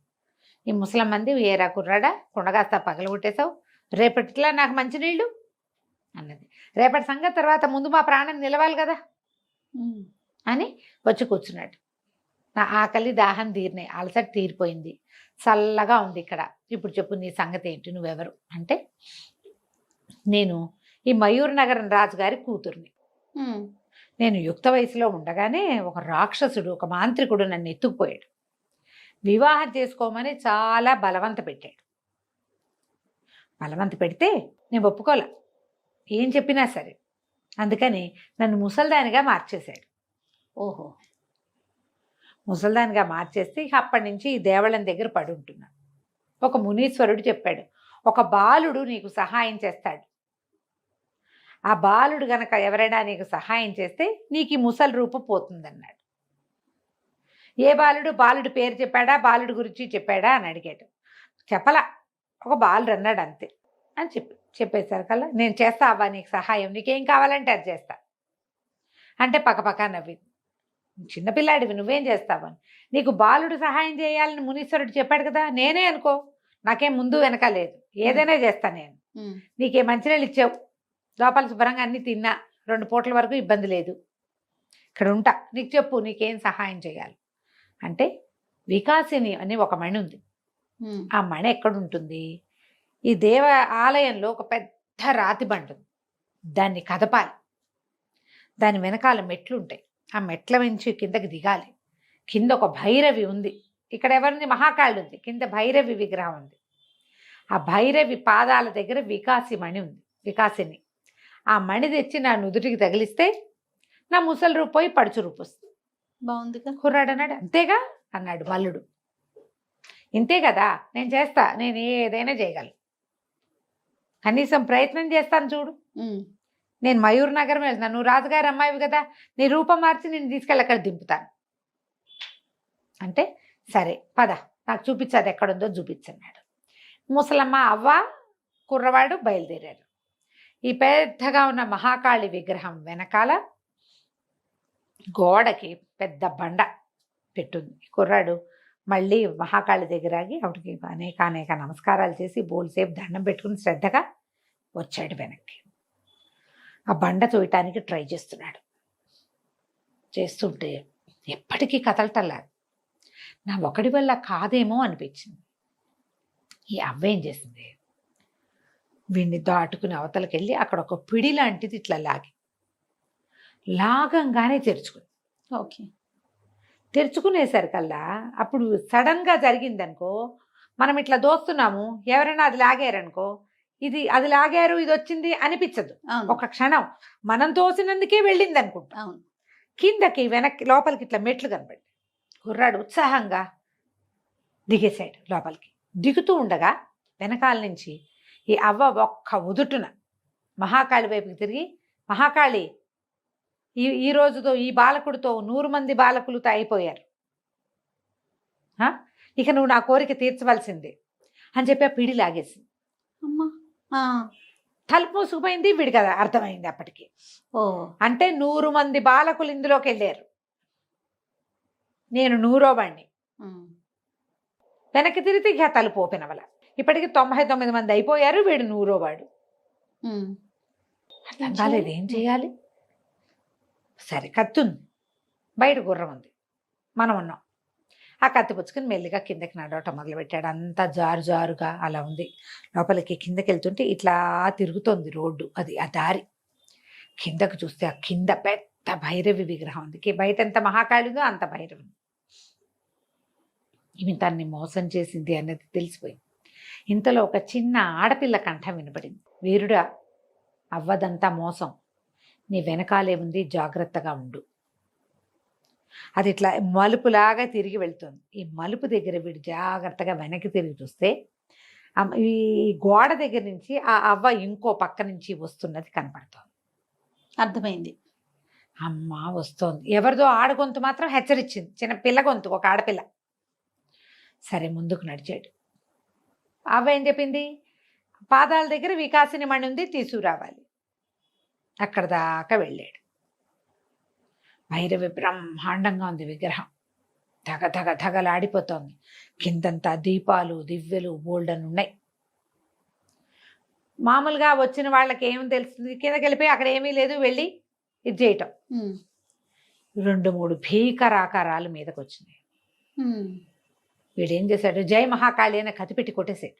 ఈ ముసలమ్మంది, ఏరా కుర్రాడా, కుండగాస్త పగలగొట్టేశావు, రేపటిలా నాకు మంచినీళ్ళు అన్నది. రేపటి సంగతి తర్వాత, ముందు మా ప్రాణం నిలవాలి కదా అని వచ్చి కూర్చున్నాడు. నా ఆకలి దాహం తీరినాయి, అలసట తీరిపోయింది, చల్లగా ఉంది ఇక్కడ. ఇప్పుడు చెప్పు, నీ సంగతి ఏంటి, నువ్వెవరు అంటే, నేను ఈ మయూర్ నగరం రాజుగారి కూతుర్ని. నేను యుక్త వయసులో ఉండగానే ఒక రాక్షసుడు, ఒక మాంత్రికుడు నన్ను ఎత్తుకుపోయాడు. వివాహం చేసుకోమని చాలా బలవంత పెట్టాడు. బలవంత పెడితే నేను ఒప్పుకోలే, ఏం చెప్పినా సరే. అందుకని నన్ను ముసల్దానిగా మార్చేశాడు. ఓహో, ముసల్దానిగా మార్చేస్తే ఇక అప్పటి నుంచి ఈ దేవళం దగ్గర పడి ఉంటున్నాను. ఒక మునీశ్వరుడు చెప్పాడు, ఒక బాలుడు నీకు సహాయం చేస్తాడు. ఆ బాలుడు గనక ఎవరైనా నీకు సహాయం చేస్తే నీకు ఈ ముసలి రూపం పోతుందన్నాడు. ఏ బాలుడు? బాలుడు పేరు చెప్పాడా, బాలుడు గురించి చెప్పాడా అని అడిగాడు. చెప్పలా, ఒక బాలుడు అన్నాడు అంతే అని చెప్పేశారు కల్లా, నేను చేస్తా అవ్వా నీకు సహాయం, నీకేం కావాలంటే అది చేస్తా అంటే పక్కపక్క నవ్వింది. చిన్నపిల్లాడివి, నువ్వేం చేస్తావని. నీకు బాలుడు సహాయం చేయాలని మునీశ్వరుడు చెప్పాడు కదా, నేనే అనుకో, నాకేం ముందు వెనక లేదు, ఏదైనా చేస్తా నేను. నీకే మంచినీళ్ళు ఇచ్చావు, లోపల శుభ్రంగా అన్ని తిన్నా, 2 పూటల వరకు ఇబ్బంది లేదు, ఇక్కడ ఉంటా, నీకు చెప్పు నీకేం సహాయం చేయాలి అంటే. వికాసిని అని ఒక మణి ఉంది. ఆ మణి ఎక్కడుంటుంది? ఈ దేవ ఆలయంలో ఒక పెద్ద రాతి బండ ఉంది, దాన్ని కదపాలి. దాని వెనకాల మెట్లు ఉంటాయి, ఆ మెట్ల నుంచి కిందకి దిగాలి. కింద ఒక భైరవి ఉంది. ఇక్కడ ఎవరిది? మహాకాళి ఉంది. కింద భైరవి విగ్రహం ఉంది. ఆ భైరవి పాదాల దగ్గర వికాసి మణి ఉంది, వికాసిని. ఆ మణి తెచ్చి నా నుదుటికి తగిలిస్తే నా ముసలి రూపు పోయి పడుచు రూపు వస్తుంది. బాగుందిగా. కుర్రాడు అన్నాడు. అంతేగా అన్నాడు మల్లుడు. ఇంతే కదా, నేను చేస్తా, నేను ఏదైనా చేయగలను, కనీసం ప్రయత్నం చేస్తాను చూడు. నేను మయూర్ నగరం వెళ్తున్నాను, నువ్వు రాజుగారి అమ్మాయివి కదా, నీ రూపం మార్చి నేను తీసుకెళ్ళి అక్కడ దింపుతాను అంటే, సరే పద, నాకు చూపించదు ఎక్కడుందో చూపించన్నాడు. ముసలమ్మ, అవ్వ, కుర్రవాడు బయలుదేరారు. ఈ పెద్దగా ఉన్న మహాకాళి విగ్రహం వెనకాల గోడకి పెద్ద బండ పెట్టుంది. కుర్రాడు మళ్ళీ మహాకాళి దగ్గర ఆగి ఆవిడకి అనేక నమస్కారాలు చేసి బోల్సేపు దండం పెట్టుకుని శ్రద్ధగా వచ్చాడు వెనక్కి. ఆ బండ తోయటానికి ట్రై చేస్తున్నాడు. చేస్తుంటే ఎప్పటికీ కదలటల్లా. నా ఒకడి వల్ల కాదేమో అనిపించింది. ఈ అవ్వేం చేసింది, వీడిని దాటుకుని అవతలకి వెళ్ళి అక్కడ ఒక పిడి లాంటిది ఇట్లా లాగంగానే తెరుచుకుంది. ఓకే, తెరుచుకునేసరికల్లా అప్పుడు సడన్గా జరిగిందనుకో, మనం ఇట్లా దోస్తున్నాము, ఎవరైనా అది లాగారనుకో, అది లాగారు, ఇది వచ్చింది అనిపించదు. ఒక క్షణం మనం తోసినందుకే వెళ్ళింది అనుకుంటా. కిందకి వెనక్కి లోపలికి ఇట్లా మెట్లు కనబడి కుర్రాడు ఉత్సాహంగా దిగేశాడు లోపలికి. దిగుతూ ఉండగా వెనకాల నుంచి ఈ అవ్వ ఒక్క ఉదుటున మహాకాళి వైపుకి తిరిగి, మహాకాళి, ఈ రోజుతో ఈ బాలకుడితో 100 మంది బాలకులతో అయిపోయారు, ఇక నువ్వు నా కోరిక తీర్చవలసిందే అని చెప్పి ఆ పిడి లాగేసింది. అమ్మా, తలుపు మూసుకుపోయింది. వీడికి కదా అర్థమైంది అప్పటికి. అంటే 100 మంది బాలకులు ఇందులోకి వెళ్ళారు, నేను 100వ వాణ్ణి. వెనక్కి తిరిగితే ఇక తలుపు ఓపెన్ అవ్వాల. ఇప్పటికి 99 మంది అయిపోయారు, వీడు 100వ వాడు. అర్థం కాలేదు ఏం చేయాలి. సరే కత్తుంది, బయట గుర్రం ఉంది, మనం ఉన్నాం. ఆ కత్తి పుచ్చుకుని మెల్లిగా కిందకి నడవటం మొదలుపెట్టాడు. అంతా జారు జారుగా అలా ఉంది. లోపలికి కిందకి వెళ్తుంటే ఇట్లా తిరుగుతోంది రోడ్డు, అది ఆ దారి. కిందకు చూస్తే ఆ కింద పెద్ద భైరవి విగ్రహం ఉంది. బయట ఎంత మహాకాళి ఉందో అంత భైరవి ఉంది. ఈమె తన్ని మోసం చేసింది అన్నది తెలిసిపోయింది. ఇంతలో ఒక చిన్న ఆడపిల్ల కంఠం వినపడింది. వీరుడా, అవ్వదంతా మోసం, నీ వెనకాలే ఉంది, జాగ్రత్తగా ఉండు. అది ఇట్లా మలుపులాగా తిరిగి వెళ్తుంది. ఈ మలుపు దగ్గర వీడు జాగ్రత్తగా వెనక్కి తిరిగి చూస్తే ఈ గోడ దగ్గర నుంచి ఆ అవ్వ ఇంకో పక్క నుంచి వస్తున్నది కనపడుతోంది. అర్థమైంది. అమ్మ వస్తోంది. ఎవరిదో ఆడగొంతు మాత్రం హెచ్చరించింది, చిన్న పిల్ల గొంతు, ఒక ఆడపిల్ల. సరే ముందుకు నడిచాడు. అవ్వ ఏం చెప్పింది, పాదాల దగ్గర వికాసిని మణి ఉంది, తీసుకురావాలి. అక్కడ దాకా వెళ్ళాడు. భైరవి బ్రహ్మాండంగా ఉంది విగ్రహం, ధగ ధగ ధగలాడిపోతోంది. కిందంతా దీపాలు దివ్యలు బోల్డన్ ఉన్నాయి. మామూలుగా వచ్చిన వాళ్ళకి ఏం తెలుస్తుంది, కిందకి వెళ్ళిపోయి అక్కడ ఏమీ లేదు వెళ్ళి ఇది చేయటం. 2-3 భీకరాకారాలు మీదకి వచ్చినాయి. వీడేం చేశాడు, జై మహాకాళి అని కత్తిపెట్టి కొట్టేశాడు.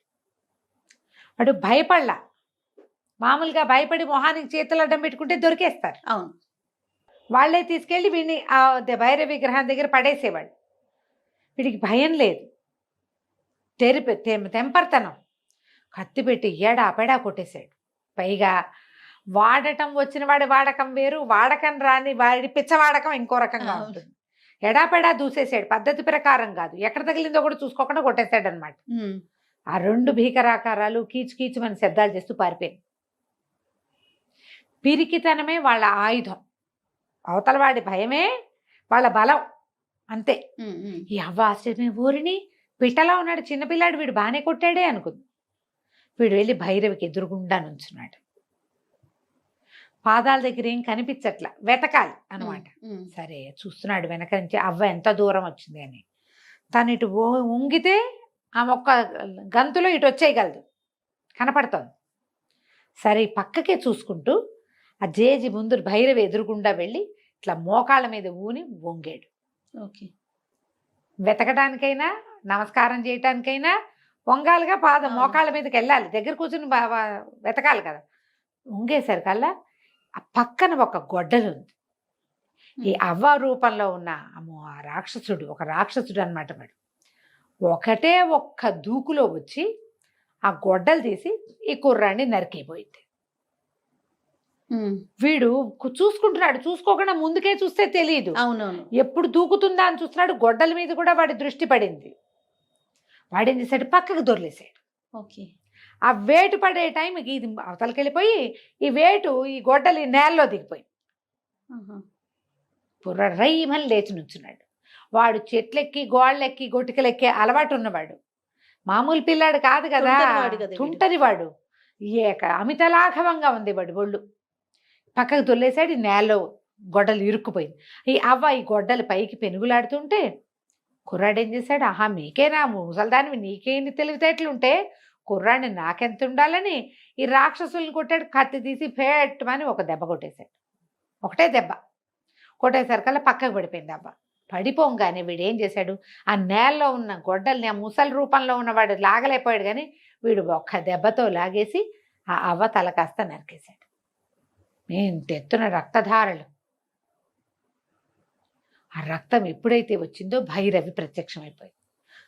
వాడు భయపడలా. మామూలుగా భయపడి మొహానికి చేతులు అడ్డం పెట్టుకుంటే దొరికేస్తారు. అవును, వాళ్ళే తీసుకెళ్ళి వీడిని ఆ భైరవ విగ్రహం దగ్గర పడేసేవాడు. వీడికి భయం లేదు, తెంపర్తనం. కత్తి పెట్టి ఏడాపెడా కొట్టేశాడు. పైగా వాడటం వచ్చిన వాడి వాడకం వేరు, వాడకం రాని వాడి పిచ్చవాడకం ఇంకో రకంగా ఉంటుంది. ఎడాపెడా దూసేసాడు, పద్ధతి ప్రకారం కాదు, ఎక్కడ తగిలిందో కూడా చూసుకోకుండా కొట్టేశాడు అనమాట. ఆ 2 భీకరాకారాలు కీచు కీచుమని శబ్దాలు చేస్తూ పారిపోయింది. పిరికితనమే వాళ్ళ ఆయుధం, అవతల వాడి భయమే వాళ్ళ బలం, అంతే. ఈ అవ్వ ఆశ్చర్యమే, ఊరిని పిట్టలా ఉన్నాడు చిన్నపిల్లాడు, వీడు బాగానే కొట్టాడే అనుకుంది. వీడు వెళ్ళి భైరవికి ఎదురుగుండా నుంచున్నాడు. పాదాల దగ్గర ఏం కనిపించట్లా, వెతకాలి అనమాట. సరే చూస్తున్నాడు వెనక నుంచి అవ్వ ఎంత దూరం వచ్చింది అని. తను ఇటు ఉంగితే ఆ మొక్క గంతులో ఇటు వచ్చేయగలదు, కనపడుతోంది. సరే పక్కకే చూసుకుంటూ ఆ జేజి ముందు భైరవి ఎదురుగుండా వెళ్ళి ఇట్లా మోకాళ్ళ మీద ఊని వంగాడు. ఓకే, వెతకడానికైనా నమస్కారం చేయటానికైనా వంగాలుగా పాదం మోకాళ్ళ మీదకి వెళ్ళాలి, దగ్గర కూర్చుని వెతకాలి కదా. వంగేసరికల్లా ఆ పక్కన ఒక గొడ్డలు ఉంది. ఈ అవ్వ రూపంలో ఉన్న ఆ రాక్షసుడు, ఒక రాక్షసుడు అనమాట వాడు. ఒకటే ఒక్క దూకులో వచ్చి ఆ గొడ్డలు తీసి ఈ కుర్రాన్ని నరికిపోయింది. వీడు చూసుకుంటున్నాడు, చూసుకోకుండా ముందుకే చూస్తే తెలియదు. అవునవును, ఎప్పుడు దూకుతుందా అని చూస్తున్నాడు. గొడ్డల మీద కూడా వాడి దృష్టి పడింది. వాడేం చేశాడు, పక్కకు దొర్లేశాడు. ఓకే, ఆ వేటు పడే టైంకి ఇది అవతలకి వెళ్ళిపోయి ఈ వేటు ఈ గొడ్డలి నేలలో దిగిపోయింది. పుర్ర రైమని లేచి నుంచున్నాడు. వాడు చెట్లెక్కి గోళ్ళెక్కి గొట్టికలెక్కి అలవాటు ఉన్నవాడు, మామూలు పిల్లాడు కాదు కదా, తుంటది వాడు. అమితలాఘవంగా ఉంది వాడు ఒళ్ళు. పక్కకు దొల్లేశాడు, నేలలో గొడ్డలు ఇరుక్కుపోయింది. ఈ అవ్వ ఈ గొడ్డలు పైకి పెనుగులాడుతుంటే కుర్రాడు ఏం చేశాడు, ఆహా మీకేనా ముసల్దానివి, నీకేంటి తెలివితేటలు ఉంటే కుర్రాడిని నాకెంత ఉండాలని ఈ రాక్షసుల్ని కొట్టాడు. కత్తి తీసి ఫేట్మని ఒక దెబ్బ కొట్టేశాడు. ఒకటే దెబ్బ కొట్టేసరికల్లా పక్కకు పడిపోయింది అవ్వ. పడిపోగానే వీడు ఏం చేశాడు, ఆ నేలలో ఉన్న గొడ్డల్ని ఆ ముసలి రూపంలో ఉన్నవాడు లాగలేకపోయాడు, కానీ వీడు ఒక్క దెబ్బతో లాగేసి ఆ అవ్వ తల కాస్త నరికేశాడు. ఎత్తున రక్తధారలు. ఆ రక్తం ఎప్పుడైతే వచ్చిందో భైరవి ప్రత్యక్షమైపోయింది.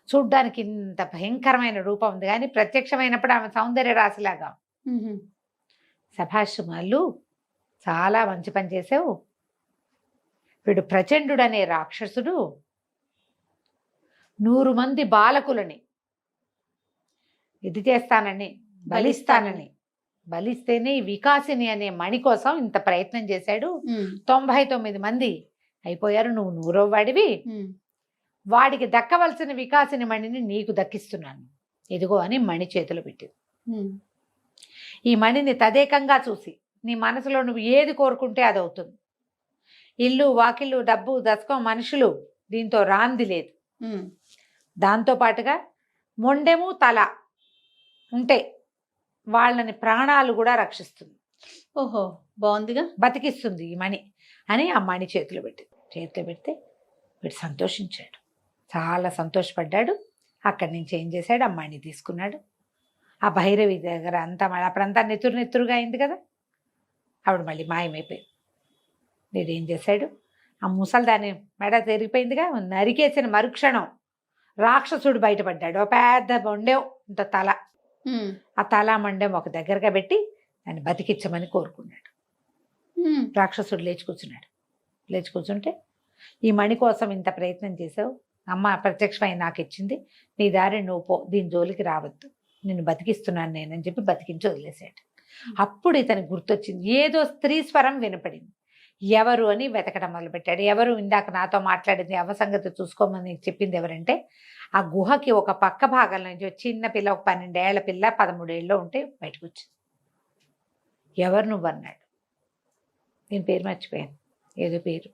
చూడ్డానికి ఇంత భయంకరమైన రూపం ఉంది, కానీ ప్రత్యక్షమైనప్పుడు ఆమె సౌందర్య రాశిలాగా. సభాష్ మల్లు, చాలా మంచి పని చేసావు. వీడు ప్రచండు అనే రాక్షసుడు 100 మంది బాలకులని ఇది చేస్తానని బలిస్తేనే ఈ వికాసిని అనే మణి కోసం ఇంత ప్రయత్నం చేశాడు. 99 మంది అయిపోయారు, నువ్వు 100వ వాడివి. వాడికి దక్కవలసిన వికాసిని మణిని నీకు దక్కిస్తున్నాను, ఇదిగో అని మణి చేతిలో పెట్టింది. ఈ మణిని తదేకంగా చూసి నీ మనసులో నువ్వు ఏది కోరుకుంటే అది అవుతుంది. ఇల్లు వాకిళ్ళు డబ్బు దశకం మనుషులు దీంతో రాంది లేదు. దాంతో పాటుగా మొండెము తల ఉంటే వాళ్ళని ప్రాణాలు కూడా రక్షిస్తుంది. ఓహో, బాగుందిగా, బతికిస్తుంది ఈ మణి అని ఆ మణి చేతిలో పెట్టింది. చేతిలో పెడితే వీడు సంతోషించాడు, చాలా సంతోషపడ్డాడు. అక్కడి నుంచి ఏం చేశాడు, అమ్మాయిని తీసుకున్నాడు. ఆ భైరవి దగ్గర అంతా మళ్ళీ అప్పుడంతా నెత్తురుగా అయింది కదా, ఆవిడ మళ్ళీ మాయమైపోయింది. వీడు ఏం చేశాడు, ఆ ముసల్దాని మెడ తెరిగిపోయిందిగా, నరికేసిన మరుక్షణం రాక్షసుడు బయటపడ్డాడు. ఓ పెద్ద మొండెం ఇంత తల, ఆ తల మొండెం ఒక దగ్గరగా పెట్టి దాన్ని బతికించమని కోరుకున్నాడు. రాక్షసుడు లేచి కూర్చున్నాడు. లేచి కూర్చుంటే, ఈ మణి కోసం ఇంత ప్రయత్నం చేసావు, అమ్మ ప్రత్యక్షమై నాకు ఇచ్చింది, నీ దారి నువ్వు పో, దీని జోలికి రావద్దు, నిన్ను బతికిస్తున్నాను నేనని చెప్పి బతికించి వదిలేశాడు. అప్పుడు ఇతనికి గుర్తొచ్చింది, ఏదో స్త్రీ స్వరం వినపడింది. ఎవరు అని వెతకడం మొదలుపెట్టాడు. ఎవరు, ఇందాక నాతో మాట్లాడింది, అవసంగతి చూసుకోమని చెప్పింది ఎవరంటే, ఆ గుహకి ఒక పక్క భాగం నుంచి చిన్న పిల్ల, ఒక 12 ఏళ్ల పిల్ల 13 ఏళ్ళు ఉంటే బయటకు వచ్చింది. ఎవరు నువ్వు అన్నాడు. నేను పేరు మర్చిపోయాను, ఏదో పేరు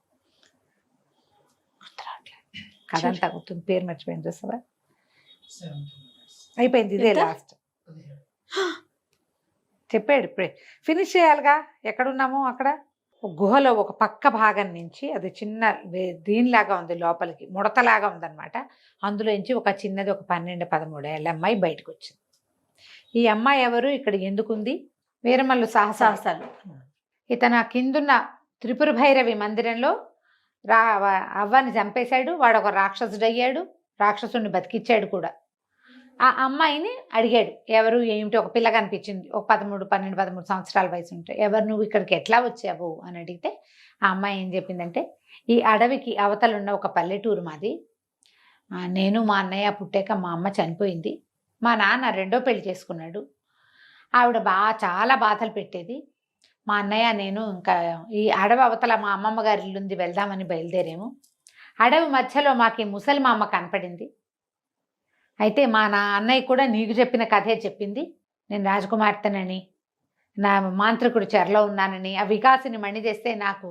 కథ అంతా గుర్తుంది, పేరు మర్చిపోయాను. చూస్తావా, అయిపోయింది, ఇదే లాస్ట్. చెప్పాడు ఇప్పుడే, ఫినిష్ చేయాలిగా. ఎక్కడున్నామో అక్కడ గుహలో ఒక పక్క భాగం నుంచి, అది చిన్న దీనిలాగా ఉంది, లోపలికి ముడతలాగా ఉందన్నమాట. అందులోంచి ఒక చిన్నది, ఒక 12-13 ఏళ్ళ అమ్మాయి బయటకు వచ్చింది. ఈ అమ్మాయి ఎవరు, ఇక్కడ ఎందుకుంది, వీరమల్లు సాహసాలు. ఇతను కిందున్న త్రిపుర భైరవి మందిరంలో అవ్వని చంపేశాడు. వాడు ఒక రాక్షసుడు అయ్యాడు, రాక్షసుడిని బతికిచ్చాడు కూడా. ఆ అమ్మాయిని అడిగాడు, ఎవరు ఏమిటి, ఒక పిల్ల కనిపించింది, ఒక 12-13 సంవత్సరాల వయసు ఉంటే, ఎవరు నువ్వు, ఇక్కడికి ఎట్లా వచ్చావు అని అడిగితే, ఆ అమ్మాయి ఏం చెప్పిందంటే, ఈ అడవికి అవతలున్న ఒక పల్లెటూరు మాది, నేను మా అన్నయ్య పుట్టాక మా అమ్మ చనిపోయింది, మా నాన్న 2వ పెళ్లి చేసుకున్నాడు, ఆవిడ చాలా బాధలు పెట్టేది, మా అన్నయ్య నేను ఇంకా ఈ అడవి అవతల మా అమ్మమ్మ గారి ఇల్లుంది, వెళ్దామని బయలుదేరాము. అడవి మధ్యలో మాకు ఈ ముసలి మా అమ్మ కనపడింది. అయితే మా అన్నయ్య కూడా నీకు చెప్పిన కథే చెప్పింది, నేను రాజకుమార్తెనని, నా మాంత్రికుడు చెరలో ఉన్నానని, ఆ వికాసిని మణి చేస్తే నాకు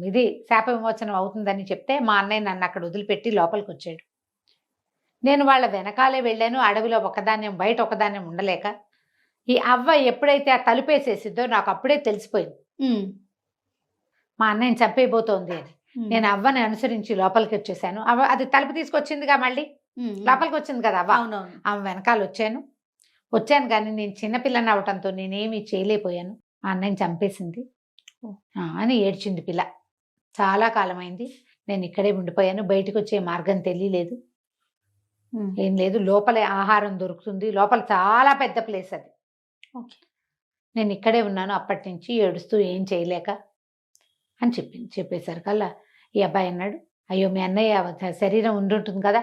ఇది శాప విమోచనం అవుతుందని చెప్తే, మా అన్నయ్య నన్ను అక్కడ వదిలిపెట్టి లోపలికి వచ్చాడు. నేను వాళ్ళ వెనకాలే వెళ్ళాను. అడవిలో ఒకదాన్యం, బయట ఒకదాన్యం ఉండలేక, ఈ అవ్వ ఎప్పుడైతే ఆ తలుపేసేసిద్దో నాకు అప్పుడే తెలిసిపోయింది మా అన్నయ్యని చంపేయబోతోంది అని. నేను అవ్వని అనుసరించి లోపలికి వచ్చేసాను. అవ్వ అది తలుపు తీసుకొచ్చిందిగా, మళ్ళీ లోపలికి వచ్చింది కదా అవ్వ, ఆమె వెనకాల వచ్చాను కానీ నేను చిన్నపిల్లని అవటంతో నేనేమి చేయలేకపోయాను, మా అన్నయ్యని చంపేసింది అని ఏడ్చింది పిల్ల. చాలా కాలమైంది, నేను ఇక్కడే ఉండిపోయాను, బయటకు వచ్చే మార్గం తెలియలేదు, ఏం లేదు, లోపలే ఆహారం దొరుకుతుంది, లోపల చాలా పెద్ద ప్లేస్ అది, నేను ఇక్కడే ఉన్నాను అప్పటి నుంచి ఏడుస్తూ ఏం చేయలేక అని చెప్పింది. చెప్పేసరికల్లా ఈ అబ్బాయి అన్నాడు, అయ్యో మీ అన్నయ్య శరీరం ఉండుంటుంది కదా,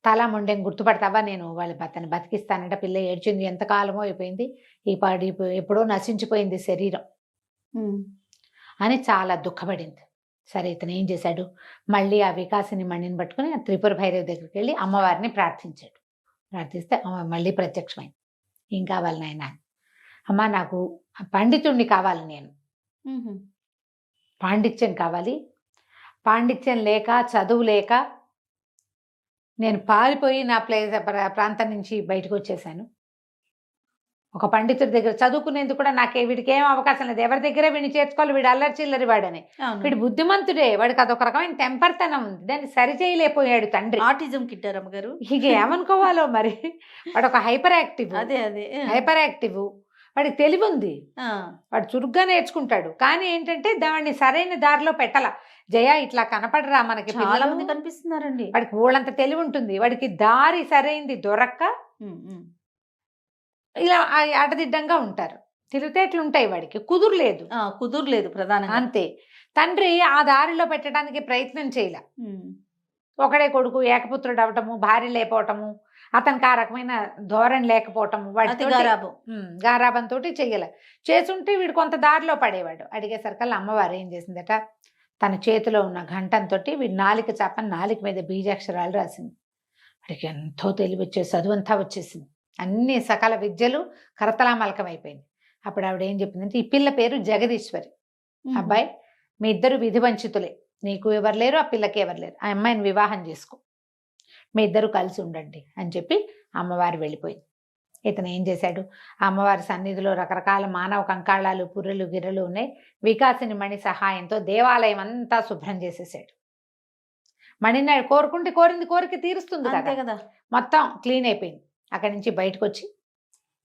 తల మొండెం గుర్తుపడతావా, నేను అతన్ని బతికిస్తానంట. పిల్ల ఏడ్చింది, ఎంతకాలమో అయిపోయింది, ఈ పాడి ఎప్పుడో నశించిపోయింది శరీరం అని చాలా దుఃఖపడింది. సరే, ఇతను ఏం చేశాడు, మళ్ళీ ఆ వికాసిని మణిని పట్టుకుని ఆ త్రిపుర భైరవి దగ్గరికి వెళ్ళి అమ్మవారిని ప్రార్థించాడు. ప్రార్థిస్తే అమ్మ మళ్ళీ ప్రత్యక్షమైంది. ఏం కావాలి నాయన, అమ్మ నాకు పండితుడిని కావాలి, నేను పాండిత్యం కావాలి, పాండిత్యం లేక చదువు లేక నేను పారిపోయి నా ప్రాంతం నుంచి బయటకు వచ్చేసాను. ఒక పండితుడి దగ్గర చదువుకునేందుకు కూడా వీడికి ఏం అవకాశం లేదు, ఎవరి దగ్గర వీడిని చేర్చుకోవాలి, వీడు అల్లరి చిల్లరి వాడని. వీడు బుద్ధిమంతుడే, వాడికి అదొక రకమైన టెంపర్తనం ఉంది, దాన్ని సరి చేయలేకపోయాడు తండ్రి. ఆటిజం కిట్టారమ్మ గారు, ఇక ఏమనుకోవాలో మరి. వాడు ఒక హైపర్ యాక్టివ్, హైపర్ యాక్టివ్, వాడికి తెలివి ఉంది, వాడు చురుగ్గా నేర్చుకుంటాడు. కానీ ఏంటంటే దాన్ని సరైన దారిలో పెట్టాల. జయ ఇట్లా కనపడరా, మనకి చాలా మంది కనిపిస్తున్నారండి, వాడికి ఊళ్ళంత తెలివి ఉంటుంది, వాడికి దారి సరైంది దొరక్క ఇలా అడదిడ్డంగా ఉంటారు, తెలివితేటలు ఉంటాయి, వాడికి కుదురులేదు ప్రధానంగా. అంతే, తండ్రి ఆ దారిలో పెట్టడానికి ప్రయత్నం చేయలే. ఒకడే కొడుకు, ఏకపుత్రుడు అవటము, భార్య లేకపోవటము, అతనికి ఆ రకమైన ధోరణి లేకపోవటము, వాడి గారాబంతో చెయ్యలే. చేసుంటే వీడు కొంత దారిలో పడేవాడు. అడిగేసరికల్లా అమ్మవారు ఏం చేసిందట, తన చేతిలో ఉన్న ఘంటంతో వీడి నాలిక చాపని నాలిక మీద బీజాక్షరాలు రాసింది. వాడికి ఎంతో తెలివి వచ్చేసి, చదువు అంతా వచ్చేసింది, అన్ని సకల విద్యలు కరతలామలకం అయిపోయింది. అప్పుడు ఆవిడ ఏం చెప్పిందంటే, ఈ పిల్ల పేరు జగదీశ్వరి, అబ్బాయి మీ ఇద్దరు విధి వంచితులే, నీకు ఎవరు లేరు, ఆ పిల్లకి ఎవరు లేరు, ఆ అమ్మాయిని వివాహం చేసుకో, మీ ఇద్దరు కలిసి ఉండండి అని చెప్పి అమ్మవారు వెళ్ళిపోయింది. ఇతను ఏం చేశాడు, ఆ అమ్మవారి సన్నిధిలో రకరకాల మానవ కంకాళాలు, పుర్రెలు గిర్రెలు ఉన్నాయి. వికాసిని మణి సహాయంతో దేవాలయం అంతా శుభ్రం చేసేసాడు. మణినాయుడు కోరింది కోరిక తీరుస్తుంది అంతే కదా. కదా. మొత్తం క్లీన్ అయిపోయింది. అక్కడి నుంచి బయటకు వచ్చి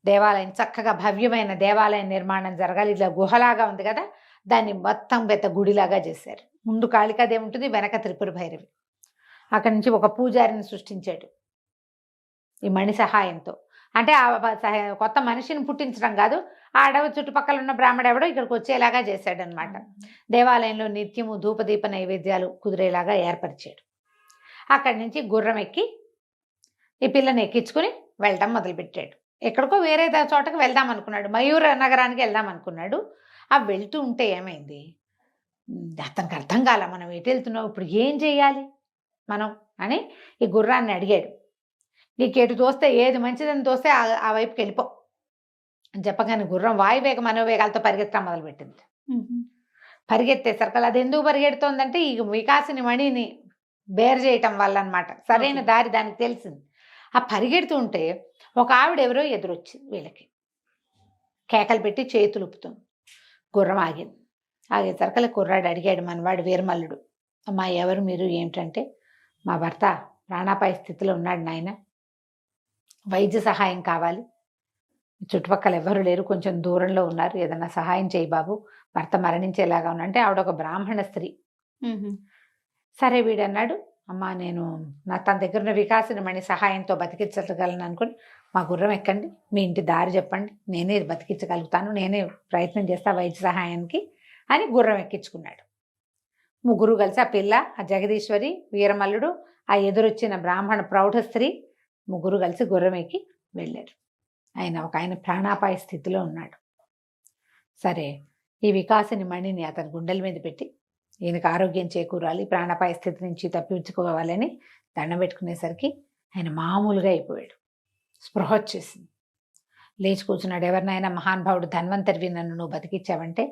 దేవాలయం చక్కగా భవ్యమైన దేవాలయం నిర్మాణం జరగాలి. ఇట్లా గుహలాగా ఉంది కదా, దాన్ని మొత్తం పెద్ద గుడిలాగా చేశారు. ముందు కాళికాదేవి ఉంటుంది, వెనక త్రిపుర భైరవి. అక్కడి నుంచి ఒక పూజారిని సృష్టించాడు ఈ మణి సహాయంతో. అంటే కొత్త మనిషిని పుట్టించడం కాదు, ఆ అడవి చుట్టుపక్కల ఉన్న బ్రాహ్మడు ఎవడో ఇక్కడికి వచ్చేలాగా చేశాడనమాట. దేవాలయంలో నిత్యము ధూపదీప నైవేద్యాలు కుదిరేలాగా ఏర్పరిచాడు. అక్కడి నుంచి గుర్రం ఎక్కి ఈ పిల్లని ఎక్కించుకుని వెళ్ళడం మొదలుపెట్టాడు. ఎక్కడికో వేరే చోటకి వెళ్దాం అనుకున్నాడు, మయూర నగరానికి వెళ్దాం అనుకున్నాడు. ఆ వెళ్తూ ఉంటే ఏమైంది, అతనికి అర్థం కాల, మనం ఎటు వెళ్తున్నావు, ఇప్పుడు ఏం చేయాలి మనం అని ఈ గుర్రాన్ని అడిగాడు. నీకు ఎటు తోస్తే, ఏది మంచిదని తోస్తే ఆ వైపుకి వెళ్ళిపో అని చెప్పగానే గుర్రం వాయువేగ మనోవేగాలతో పరిగెత్తడం మొదలుపెట్టింది. పరిగెత్తేసరికి అది ఎందుకు పరిగెడుతోందంటే ఈ వికాసిని మణిని బేర్ చేయటం వల్ల అనమాట. సరైన దారి దానికి తెలిసింది. ఆ పరిగెడుతూ ఉంటే ఒక ఆవిడ ఎవరో ఎదురొచ్చింది వీళ్ళకి, కేకలు పెట్టి చేతులు ఊపుతుంది. గుర్రం ఆగింది. ఆగేసరికల్లా కుర్రాడు అడిగాడు, మనవాడు వీరమల్లుడు, అమ్మా ఎవరు మీరు, ఏమిటంటే మా భర్త ప్రాణాపాయ స్థితిలో ఉన్నాడు నాయన, వైద్య సహాయం కావాలి, చుట్టుపక్కల ఎవరు లేరు, కొంచెం దూరంలో ఉన్నారు, ఏదన్నా సహాయం చేయి బాబు, భర్త మరణించేలాగా ఉన్నంటే ఆవిడ ఒక బ్రాహ్మణ స్త్రీ. సరే వీడన్నాడు, అమ్మా నేను తన దగ్గర ఉన్న వికాసిని మణి సహాయంతో బతికించగలను అనుకుని మా గుర్రం ఎక్కండి, మీ ఇంటి దారి చెప్పండి, నేనే బతికించగలుగుతాను, నేనే ప్రయత్నం చేస్తా వైద్య సహాయానికి అని గుర్రం ఎక్కించుకున్నాడు. ముగ్గురు కలిసి, ఆ పిల్ల, ఆ జగదీశ్వరి, వీరమల్లుడు, ఆ ఎదురొచ్చిన బ్రాహ్మణ ప్రౌఢ స్త్రీ, ముగ్గురు కలిసి గుర్రం ఎక్కి వెళ్ళారు. ఆయన ప్రాణాపాయ స్థితిలో ఉన్నాడు. సరే ఈ వికాసిని మణిని అతని గుండెల మీద పెట్టి ఈయనకు ఆరోగ్యం చేకూరాలి, ప్రాణాపాయ స్థితి నుంచి తప్పించుకోవాలని దండం పెట్టుకునేసరికి ఆయన మామూలుగా అయిపోయాడు. స్పృహ వచ్చేసింది. లేచి కూర్చున్నాడు. ఎవరినైనా మహానుభావుడు ధన్వంతరివి, నన్ను నువ్వు బతికిచ్చావంటే,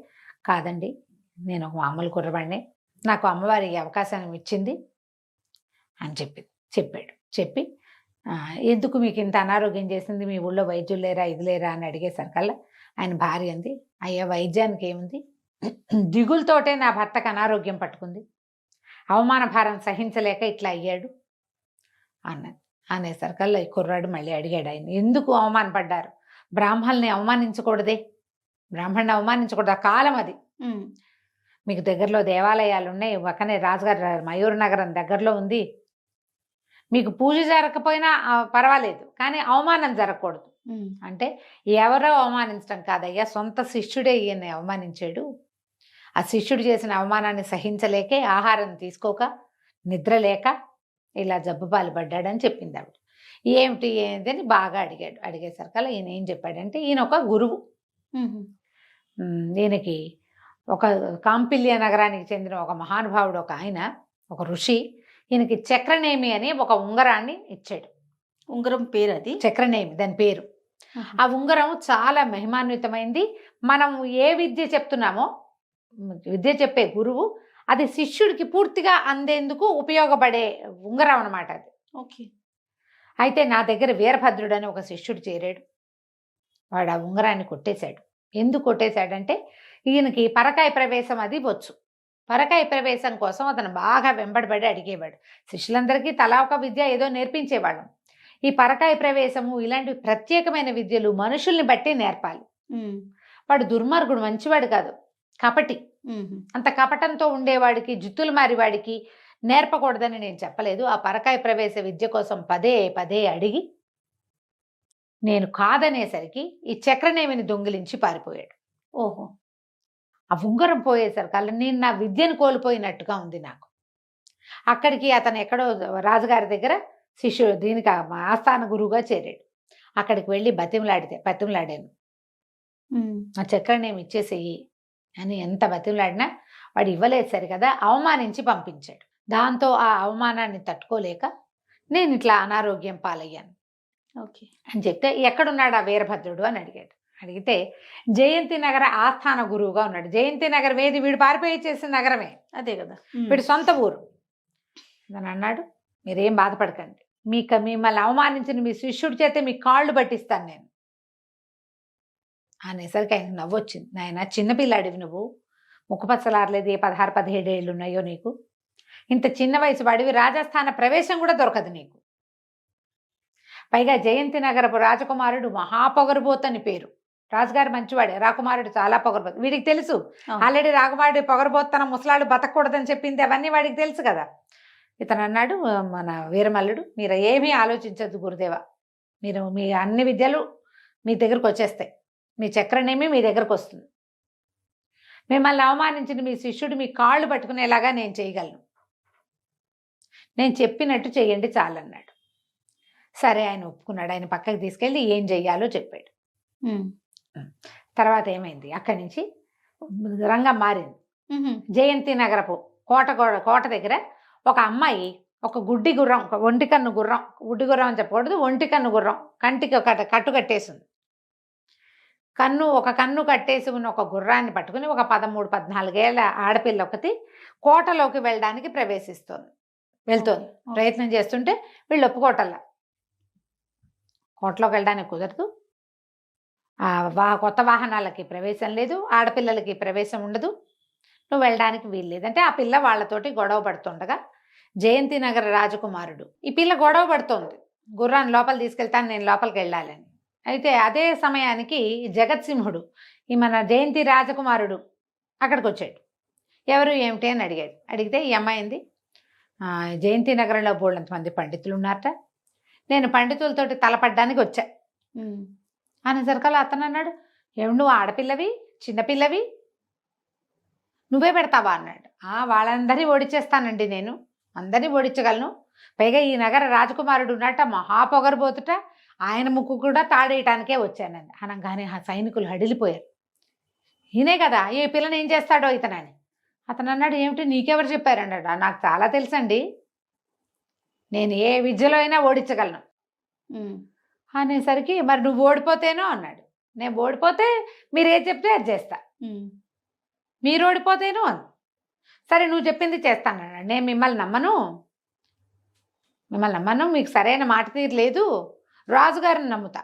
కాదండి నేను ఒక మామూలు కుర్రవాడిని, నాకు అమ్మవారి అవకాశం ఇచ్చింది అని చెప్పాడు. చెప్పి ఎందుకు మీకు ఇంత అనారోగ్యం చేసింది, మీ ఊళ్ళో వైద్యులు లేరా, ఇది లేరా అని అడిగేసరికల్లా ఆయన భార్య అంది, అయ్యా వైద్యానికి ఏముంది, దిగులతోటే నా భర్తకు అనారోగ్యం పట్టుకుంది, అవమాన భారం సహించలేక ఇట్లా అయ్యాడు అన్నది. అనేసరికల్లా ఈ కుర్రాడు మళ్ళీ అడిగాడు, ఆయన ఎందుకు అవమానపడ్డారు, బ్రాహ్మణుల్ని అవమానించకూడదే, బ్రాహ్మణ్ని అవమానించకూడదు, ఆ కాలం అది, మీకు దగ్గరలో దేవాలయాలు ఉన్నాయి, పక్కనే రాజుగారు మయూర నగరం దగ్గరలో ఉంది, మీకు పూజ జరగకపోయినా పర్వాలేదు కానీ అవమానం జరగకూడదు అంటే, ఎవరో అవమానించడం కాదయ్యా, సొంత శిష్యుడే ఈయన్ని అవమానించాడు, ఆ శిష్యుడు చేసిన అవమానాన్ని సహించలేకే ఆహారం తీసుకోక నిద్ర లేక ఇలా జబ్బుపాలు పడ్డాడని చెప్పింది ఆవిడ. ఏమిటి ఏంటని బాగా అడిగాడు. అడిగేసరికల్లా ఈయన ఏం చెప్పాడంటే, ఈయన ఒక గురువు, ఈయనకి ఒక కాంపిల్య నగరానికి చెందిన ఒక మహానుభావుడు, ఒక ఆయన, ఒక ఋషి, ఈయనకి చక్రనేమి అని ఒక ఉంగరాన్ని ఇచ్చాడు. ఉంగరం పేరు అది చక్రనేమి, దాని పేరు. ఆ ఉంగరం చాలా మహిమాన్వితమైంది. మనం ఏ విద్య చెప్తున్నామో, విద్య చెప్పే గురువు, అది శిష్యుడికి పూర్తిగా అందేందుకు ఉపయోగపడే ఉంగరం అన్నమాట అది. ఓకే. అయితే నా దగ్గర వీరభద్రుడు అని ఒక శిష్యుడు చేరాడు. వాడు ఆ ఉంగరాన్ని కొట్టేశాడు. ఎందుకు కొట్టేశాడంటే, ఈయనకి పరకాయ ప్రవేశం అది వచ్చు. పరకాయ ప్రవేశం కోసం అతను బాగా వెంబడబడి అడిగేవాడు. శిష్యులందరికీ తలా ఒక విద్య ఏదో నేర్పించేవాళ్ళం. ఈ పరకాయ ప్రవేశము ఇలాంటి ప్రత్యేకమైన విద్యలు మనుషుల్ని బట్టి నేర్పాలి. వాడు దుర్మార్గుడు, మంచివాడు కాదు, కపటి. అంత కపటంతో ఉండేవాడికి, జుత్తులు మారివాడికి నేర్పకూడదని నేను చెప్పలేదు. ఆ పరకాయ ప్రవేశ విద్య కోసం పదే పదే అడిగి నేను కాదనేసరికి ఈ చక్రనేమిని దొంగిలించి పారిపోయాడు. ఓహో. ఆ ఉంగరం పోయేసరికి అలా నేను నా విద్యను కోల్పోయినట్టుగా ఉంది నాకు. అక్కడికి అతను ఎక్కడో రాజుగారి దగ్గర శిష్యుడు, దీనికి ఆస్థాన గురువుగా చేరాడు. అక్కడికి వెళ్ళి బతిమలాడాను, ఆ చక్రనేమి ఇచ్చేసేయి అని ఎంత బతిమలాడినా వాడు ఇవ్వలేదు. సరి కదా, అవమానించి పంపించాడు. దాంతో ఆ అవమానాన్ని తట్టుకోలేక నేను ఇట్లా అనారోగ్యం పాలయ్యాను ఓకే అని చెప్తే, ఎక్కడున్నాడు ఆ వీరభద్రుడు అని అడిగాడు. అడిగితే జయంతి నగర ఆస్థాన గురువుగా ఉన్నాడు. జయంతి నగరం ఏది, వీడు పారిపోయి చేసిన నగరమే, అదే కదా, వీడు సొంత ఊరు అని అన్నాడు. మీరేం బాధపడకండి, మిమ్మల్ని అవమానించిన మీ శిష్యుడి చేతే మీ కాళ్ళు పట్టిస్తాను నేను అనేసరికి ఆయనకు నవ్వొచ్చింది. నాయన చిన్నపిల్లాడివి నువ్వు, ముక్కుపచ్చలారలేదు, 16-17 ఏళ్ళు ఉన్నాయో నీకు, ఇంత చిన్న వయసు వాడివి రాజస్థాన ప్రవేశం కూడా దొరకదు నీకు. పైగా జయంతి నగరపు రాజకుమారుడు మహాపొగరుబోతని పేరు. రాజుగారు మంచివాడే, రాకుమారుడు చాలా పొగరబోతు. వీడికి తెలుసు ఆల్రెడీ రాకుమారుడు పొగరబోతన ముసలాడు బతకూడదని చెప్పింది, అవన్నీ వాడికి తెలుసు కదా. ఇతను అన్నాడు, మన వీరమల్లుడు, మీరు ఏమీ ఆలోచించద్దు గురుదేవ, మీరు మీ అన్ని విద్యలు మీ దగ్గరకు వచ్చేస్తాయి, మీ చక్రనేమి మీ దగ్గరకు వస్తుంది. మిమ్మల్ని అవమానించిన మీ శిష్యుడు మీ కాళ్ళు పట్టుకునేలాగా నేను చేయగలను, నేను చెప్పినట్టు చెయ్యండి చాలన్నాడు. సరే ఆయన ఒప్పుకున్నాడు. ఆయన పక్కకి తీసుకెళ్ళి ఏం చెయ్యాలో చెప్పాడు. తర్వాత ఏమైంది, అక్కడి నుంచి రంగం మారింది. జయంతి నగరపు కోట దగ్గర ఒక అమ్మాయి ఒక గుడ్డి గుర్రం, ఒక ఒంటి కన్ను గుర్రం, గుడ్డి గుర్రం అని చెప్పకూడదు, ఒంటి కన్ను గుర్రం, కంటికి ఒక కట్టు కట్టేసింది. ఒక కన్ను కట్టేసి ఉన్న ఒక గుర్రాన్ని పట్టుకుని ఒక 13-14 ఏళ్ల ఆడపిల్ల ఒకటి కోటలోకి వెళ్ళడానికి వెళ్తోంది. ప్రయత్నం చేస్తుంటే వీళ్ళు ఒప్పుకోవటల్లా. కోటలోకి వెళ్ళడానికి కుదరదు, కొత్త వాహనాలకి ప్రవేశం లేదు, ఆడపిల్లలకి ప్రవేశం ఉండదు, నువ్వు వెళ్ళడానికి వీలు లేదంటే ఆ పిల్ల వాళ్ళతోటి గొడవ పడుతుండగా జయంతి నగర రాజకుమారుడు, ఈ పిల్ల గొడవ పడుతోంది, గుర్రాన్ని లోపల తీసుకెళ్తాను, నేను లోపలికి వెళ్ళాలని. అయితే అదే సమయానికి జగత్సింహుడు, ఈ మన జయంతి రాజకుమారుడు అక్కడికి వచ్చాడు. ఎవరు ఏమిటి అని అడిగితే ఈ అమ్మాయింది, జయంతి నగరంలో బోళ్ళంతమంది పండితులు ఉన్నారట, నేను పండితులతోటి తలపడ్డానికి వచ్చా అనేసరికల్లా అతను అన్నాడు, ఏమి నువ్వు ఆడపిల్లవి, చిన్నపిల్లవి, నువ్వే పెడతావా అన్నాడు. వాళ్ళందరినీ ఓడిచేస్తానండి, నేను అందరినీ ఓడించగలను, పైగా ఈ నగర రాజకుమారుడు ఉన్నట్ట మహాపొగరబోతుట, ఆయన ముక్కు కూడా తాడేయటానికే వచ్చానండి అనగానే ఆ సైనికులు హడిలిపోయారు. ఈయనే కదా, ఈ పిల్లని ఏం చేస్తాడో ఇతనని. అతను అన్నాడు, ఏమిటి నీకెవరు చెప్పారన్నాడు. నాకు చాలా తెలుసండి, నేను ఏ విద్యలో అయినా ఓడించగలను అనేసరికి, మరి నువ్వు ఓడిపోతేనో అన్నాడు. నేను ఓడిపోతే మీరు ఏది చెప్తే అది చేస్తా, మీరు ఓడిపోతేనో అని. సరే నువ్వు చెప్పింది చేస్తానన్నాడు. నేను మిమ్మల్ని నమ్మను, మీకు సరైన మాట తీరు లేదు, రాజుగారిని నమ్ముతా,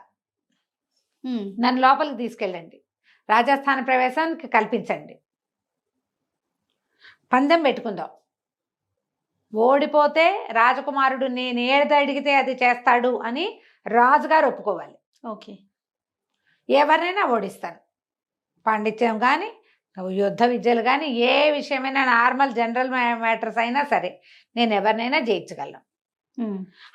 నన్ను లోపలికి తీసుకెళ్ళండి, రాజస్థాన ప్రవేశానికి కల్పించండి, పందెం పెట్టుకుందాం, ఓడిపోతే రాజకుమారుడు నేను ఏది అడిగితే అది చేస్తాడు అని రాజుగారు ఒప్పుకోవాలి. ఓకే, ఎవరినైనా ఓడిస్తాను, పాండిత్యం కానీ యుద్ధ విద్యలు కానీ ఏ విషయమైనా, నార్మల్ జనరల్ మ్యాటర్స్ అయినా సరే నేను ఎవరినైనా జయించగలను.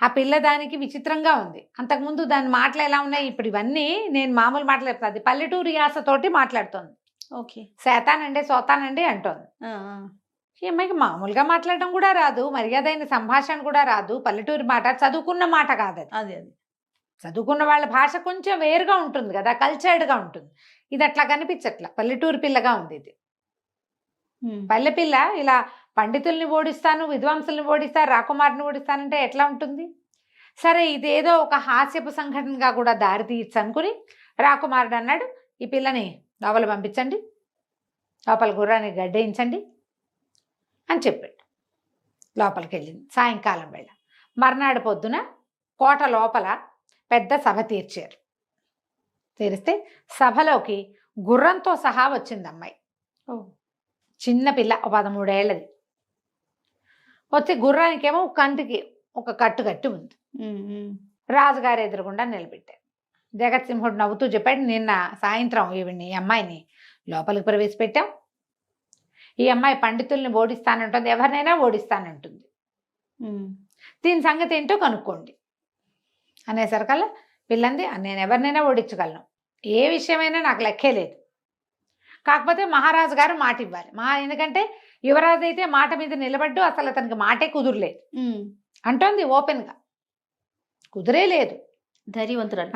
ఆ పిల్ల దానికి విచిత్రంగా ఉంది. అంతకుముందు దాని మాటలు ఎలా ఉన్నాయి, ఇప్పుడు ఇవన్నీ నేను మామూలు మాటలు చెప్తాను, అది పల్లెటూరు యాసతోటి మాట్లాడుతోంది. ఓకే, సోతానండి అంటోంది. ఈ అమ్మాయికి మామూలుగా మాట్లాడడం కూడా రాదు, మర్యాదైన సంభాషణ కూడా రాదు, పల్లెటూరు మాట, చదువుకున్న మాట కాదు అది. చదువుకున్న వాళ్ళ భాష కొంచెం వేరుగా ఉంటుంది కదా, కల్చర్డ్గా ఉంటుంది. ఇది అట్లా కనిపించట్లా, పల్లెటూరు పిల్లగా ఉంది ఇది. పల్లె పిల్ల ఇలా పండితుల్ని ఓడిస్తాను, విద్వాంసుల్ని ఓడిస్తాను, రాకుమారిని ఓడిస్తానంటే ఎట్లా ఉంటుంది. సరే ఇదేదో ఒక హాస్యపు సంఘటనగా కూడా దారి తీయచ్చు అనుకుని రాకుమారుడు అన్నాడు, ఈ పిల్లని లోపల పంపించండి, లోపల గుర్రాన్ని గడ్డేయించండి అని చెప్పాడు. లోపలికి వెళ్ళింది. సాయంకాలం వేళ మర్నాడు పొద్దున కోట లోపల పెద్ద సభ తీరిస్తే సభలోకి గుర్రంతో సహా వచ్చింది అమ్మాయి. చిన్న పిల్ల, 13 ఏళ్ళది. వచ్చి గుర్రానికేమో కంటికి ఒక కట్టు కట్టి ఉంది. రాజుగారు ఎదురుగుండా నిలబెట్టారు. జగత్సింహుడు నవ్వుతూ చెప్పాడు, నిన్న సాయంత్రం ఈ అమ్మాయిని లోపలికి ప్రవేశపెట్టాం, ఈ అమ్మాయి పండితుల్ని ఓడిస్తానంటుంది, ఎవరినైనా ఓడిస్తానంటుంది, దీని సంగతి ఏంటో కనుక్కోండి అనేసరికల్లా పిల్లంది, నేను ఎవరినైనా ఓడించగలను, ఏ విషయమైనా నాకు లెక్కే లేదు, కాకపోతే మహారాజు గారు మాట ఇవ్వాలి. ఎందుకంటే యువరాజు అయితే మాట మీద నిలబడ్డు, అసలు అతనికి మాటే కుదురలేదు అంటోంది ఓపెన్గా, కుదిరే లేదు, ధైర్యవంతురాలు.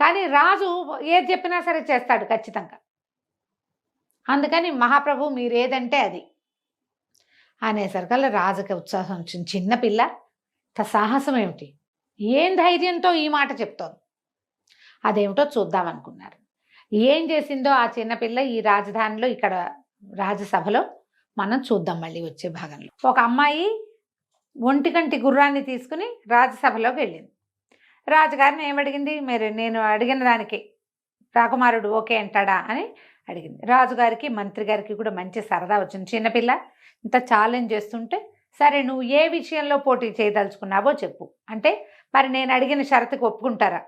కానీ రాజు ఏది చెప్పినా సరే చేస్తాడు ఖచ్చితంగా, అందుకని మహాప్రభు మీరేదంటే అది అనేసరికల్లా రాజుకి ఉత్సాహం వచ్చింది. చిన్నపిల్ల సాహసం ఏమిటి, ఏం ధైర్యంతో ఈ మాట చెప్తోంది, అదేమిటో చూద్దామనుకున్నారు. ఏం చేసిందో ఆ చిన్నపిల్ల ఈ రాజధానిలో, ఇక్కడ రాజసభలో మనం చూద్దాం మళ్ళీ వచ్చే భాగంలో. ఒక అమ్మాయి ఒంటికంటి గుర్రాన్ని తీసుకుని రాజసభలోకి వెళ్ళింది. రాజుగారిని ఏమడిగింది, మీరు నేను అడిగిన దానికి రాకుమారుడు ఓకే అంటాడా అని అడిగింది. రాజుగారికి మంత్రి గారికి కూడా మంచి సరదా వచ్చింది. చిన్నపిల్ల ఇంత ఛాలెంజ్ చేస్తుంటే సరే నువ్వు ఏ విషయంలో పోటీ చేయదలుచుకున్నావో చెప్పు అంటే మరి నేను అడిగిన షరతుకు ఒప్పుకుంటారా?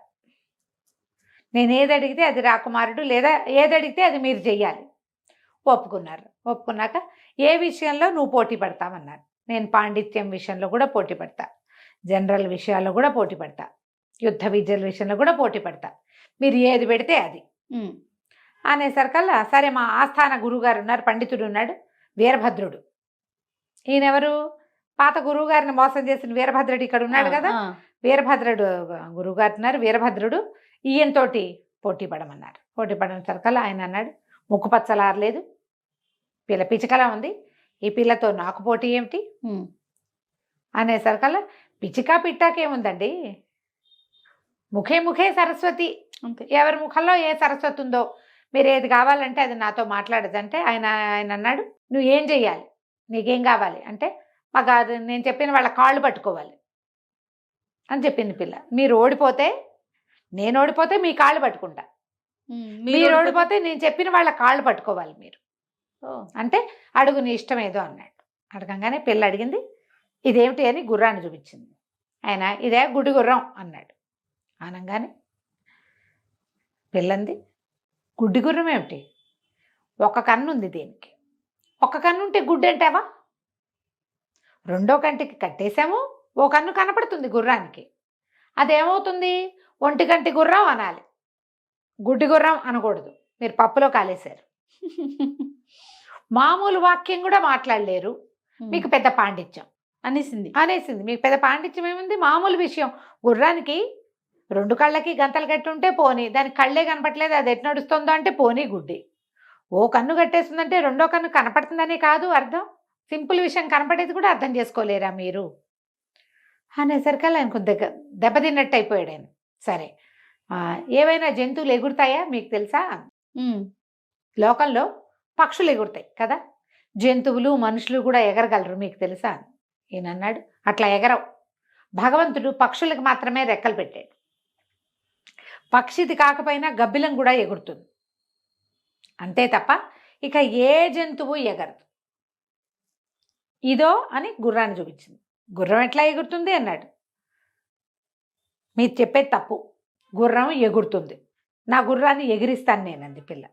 నేను ఏది అడిగితే అది రాకుమారుడు లేదా ఏది అడిగితే అది మీరు చెయ్యాలి. ఒప్పుకున్నారు. ఒప్పుకున్నాక ఏ విషయంలో నువ్వు పోటీ పడతామన్నారు. నేను పాండిత్యం విషయంలో కూడా పోటీ పడతా, జనరల్ విషయాల్లో కూడా పోటీ పడతా, యుద్ధ విద్యల విషయంలో కూడా పోటీ పడతా, మీరు ఏది పెడితే అది అనేసరికల్లా సరే మా ఆస్థాన గురువుగారు ఉన్నారు, పండితుడు ఉన్నాడు వీరభద్రుడు. ఈయనెవరు? పాత గురువు గారిని మోసం చేసిన వీరభద్రుడు ఇక్కడ ఉన్నాడు కదా. వీరభద్రుడు గురువుగారు ఉన్నారు, వీరభద్రుడు ఈయనతోటి పోటీ పడమన్నారు. పోటీ పడిన సరికల్లా ఆయన అన్నాడు, ముక్కు పచ్చలారలేదు, పిల్ల పిచ్చికలా ఉంది, ఈ పిల్లతో నాకు పోటీ ఏమిటి అనేసరికల్లా పిచ్చికా పిట్టాకేముందండి, ముఖే ముఖే సరస్వతి, ఎవరి ముఖంలో ఏ సరస్వతి ఉందో మీరు ఏది కావాలంటే అది నాతో మాట్లాడదంటే ఆయన అన్నాడు నువ్వు ఏం చెయ్యాలి, నీకేం కావాలి అంటే మాకు అది నేను చెప్పిన వాళ్ళ కాళ్ళు పట్టుకోవాలి అని చెప్పింది పిల్ల. మీరు ఓడిపోతే నేను ఓడిపోతే మీ కాళ్ళు పట్టుకుంటా, మీరు ఓడిపోతే నేను చెప్పిన వాళ్ళ కాళ్ళు పట్టుకోవాలి మీరు అంటే అడుగు నీ ఇష్టం ఏదో అన్నాడు. అడగంగానే పిల్ల అడిగింది ఇదేమిటి అని గుర్రాన్ని చూపించింది. ఆయన ఇదే గుడి గుర్రం అన్నాడు. అనగానే పిల్లంది గుడ్డి గుర్రం ఏమిటి, ఒక కన్ను ఉంది దీనికి, ఒక కన్ను ఉంటే గుడ్డి అంటావా, రెండో కంటికి కట్టేశాము, ఓ కన్ను కనపడుతుంది గుర్రానికి, అదేమవుతుంది ఒంటి కంటి గుర్రం అనాలి, గుడ్డి గుర్రం అనకూడదు. మీరు పప్పులో కాలేశారు. మామూలు వాక్యం కూడా మాట్లాడలేరు, మీకు పెద్ద పాండిత్యం అనేసింది. మీకు పెద్ద పాండిత్యం ఏముంది, మామూలు విషయం. గుర్రానికి రెండు కళ్ళకి గంతలు కట్టి ఉంటే పోనీ, దానికి కళ్ళే కనపట్లేదు, అది ఎటు నడుస్తుందో అంటే పోనీ గుడ్డి. ఓ కన్ను కట్టేస్తుందంటే రెండో కన్ను కనపడుతుందనే కాదు అర్థం, సింపుల్ విషయం కనపడేది కూడా అర్థం చేసుకోలేరా మీరు అనేసరికల్లా ఆయన కొద్దిగా దెబ్బతిన్నట్టు అయిపోయాడు ఆయన. సరే ఏవైనా జంతువులు ఎగురుతాయా మీకు తెలుసా? లోకంలో పక్షులు ఎగురుతాయి కదా, జంతువులు మనుషులు కూడా ఎగరగలరు మీకు తెలుసా? ఈయన అన్నాడు అట్లా ఎగరవు, భగవంతుడు పక్షులకు మాత్రమే రెక్కలు పెట్టాడు, పక్షిది కాకపోయినా గబ్బిలం కూడా ఎగురుతుంది అంతే తప్ప ఇక ఏ జంతువు ఎగరదు. ఇదో అని గుర్రాన్ని చూపించింది. గుర్రం ఎట్లా ఎగురుతుంది అన్నాడు. మీరు చెప్పేది తప్పు, గుర్రం ఎగురుతుంది, నా గుర్రాన్ని ఎగిరిస్తాను నేనంది పిల్ల.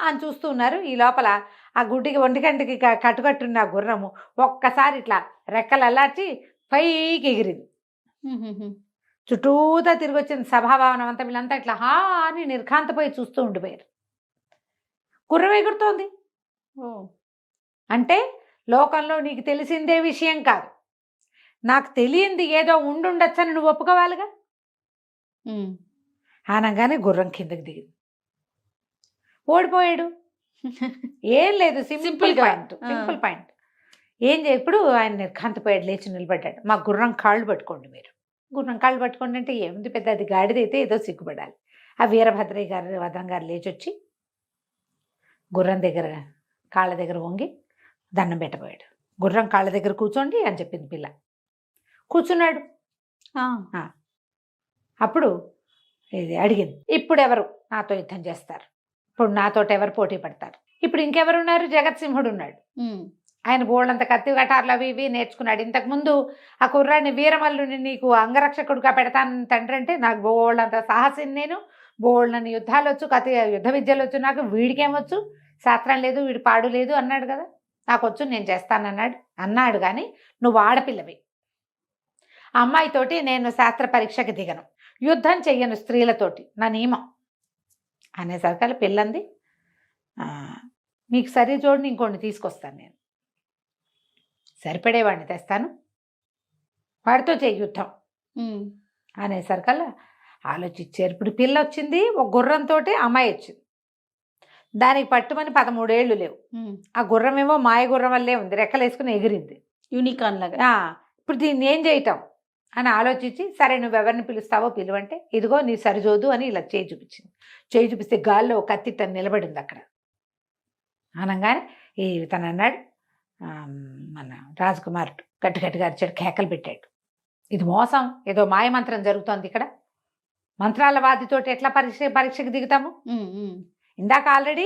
అని చూస్తూ ఉన్నారు. ఈ లోపల ఆ గుడ్డికి ఒంటికంటికి కట్టుకట్టున్న గుర్రము ఒక్కసారి ఇట్లా రెక్కలు అల్లార్చి పైకి ఎగిరింది. చుట్టూతా తిరిగి వచ్చింది సభాభవనం అంతా. వీళ్ళంతా ఇట్లా అని నిర్ఘాంతపోయి చూస్తూ ఉండిపోయారు. గుర్రం ఎగురుతోంది అంటే లోకంలో నీకు తెలిసిందే విషయం కాదు, నాకు తెలియంది ఏదో ఉండుండొచ్చని నువ్వు ఒప్పుకోవాలిగా. అనగానే గుర్రం కిందకి దిగింది, ఓడిపోయాడు. ఏం లేదు, సింపుల్ పాయింట్. ఏం ఇప్పుడు ఆయన నిర్ఘాంతపోయాడు, లేచి నిలబడ్డాడు. మా గుర్రం కాళ్ళు పట్టుకోండి మీరు. గుర్రం కాళ్ళు పట్టుకోండి అంటే ఏముంది పెద్ద, అది గాడిదైతే ఏదో సిగ్గుపడాలి. ఆ వీరభద్రయ్య గారు వదం గారు లేచి వచ్చి గుర్రం దగ్గర కాళ్ళ దగ్గర వంగి దండం పెట్టబోయాడు. గుర్రం కాళ్ళ దగ్గర కూర్చోండి అని చెప్పింది పిల్ల. కూర్చున్నాడు. అప్పుడు ఇది అడిగింది, ఇప్పుడు ఎవరు నాతో యుద్ధం చేస్తారు, ఇప్పుడు నాతోటి ఎవరు పోటీ పడతారు? ఇప్పుడు ఇంకెవరున్నారు? జగత్సింహుడు ఉన్నాడు. ఆయన బోళ్ళంత కత్తి కటార్లు అవి ఇవి నేర్చుకున్నాడు. ఇంతకుముందు ఆ కుర్రాడిని వీరమల్లుని నీకు అంగరక్షకుడుగా పెడతాను తండ్రి అంటే, నాకు బోళ్ళంత సాహసిని, నేను బోళ్ళని యుద్ధాలు వచ్చు, యుద్ధ విద్యలు వచ్చు, నాకు వీడికేమొచ్చు, శాస్త్రం లేదు, వీడి పాడు లేదు అన్నాడు కదా. నాకు వచ్చు, నేను చేస్తానన్నాడు కానీ నువ్వు ఆడపిల్లవి, అమ్మాయితోటి నేను శాస్త్ర పరీక్షకి దిగను, యుద్ధం చెయ్యను స్త్రీలతోటి, నా నియమం అనేసరికి పిల్లంది మీకు సరి జోడిని ఇంకోటి తీసుకొస్తాను, నేను సరిపడేవాడిని తెస్తాను, వాడితో చెయ్యి యుద్ధం అనేసరికల్లా ఆలోచించారు. ఇప్పుడు పిల్ల వచ్చింది, ఒక గుర్రంతో అమ్మాయి వచ్చింది, దానికి పట్టుమని 13 ఏళ్ళు లేవు. ఆ గుర్రం ఏమో మాయ గుర్రం వల్లే ఉంది, రెక్కలు వేసుకుని ఎగిరింది యూనికార్న్ లాగా. ఇప్పుడు దీన్ని ఏం చేయటం అని ఆలోచించి, సరే నువ్వెవరిని పిలుస్తావో పిలువంటే, ఇదిగో నీ సరిజోదు అని ఇలా చేయి చూపించింది. చేయి చూపిస్తే గాల్లో ఒక కత్తి తను నిలబడింది అక్కడ. అనగానే తను అన్నాడు, మన రాజకుమారుడు గట్టిగా అరిచాడు, కేకలు పెట్టాడు, ఇది మోసం, ఏదో మాయమంత్రం జరుగుతోంది ఇక్కడ, మంత్రాల వాదితోటి ఎట్లా పరీక్షకి దిగుతాము? ఇందాక ఆల్రెడీ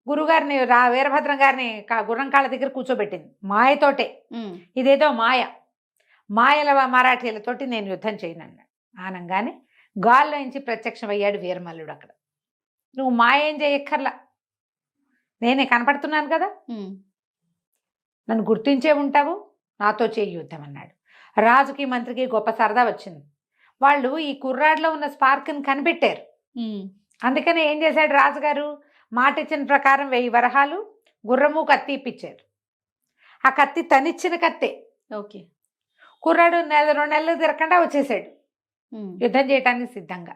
గురుగారిని వీరభద్రం గారిని గుర్రం కాళ్ళ దగ్గర కూర్చోబెట్టింది మాయతోటే. ఇదేదో మాయల మరాఠీలతోటి నేను యుద్ధం చేయను అన్నాడు. ఆనంగానే గాల్లో నుంచి ప్రత్యక్షమయ్యాడు వీరమల్లుడు. అక్కడ నువ్వు మాయ ఏం చేయక్కర్లా, నేనే కనపడుతున్నాను కదా, నన్ను గుర్తించే ఉంటావు, నాతో చేయి యుద్ధం అన్నాడు. రాజుకి మంత్రికి గొప్ప సరదా వచ్చింది. వాళ్ళు ఈ కుర్రాడిలో ఉన్న స్పార్క్ని కనిపెట్టారు. అందుకనే ఏం చేశాడు రాజుగారు, మాట ఇచ్చిన ప్రకారం 1000 వరహాలు గుర్రము కత్తి ఇప్పించారు. ఆ కత్తి తనిచ్చిన కత్తే. ఓకే. కుర్రాడు 2 నెలలు తిరగకుండా వచ్చేసాడు యుద్ధం చేయటానికి సిద్ధంగా.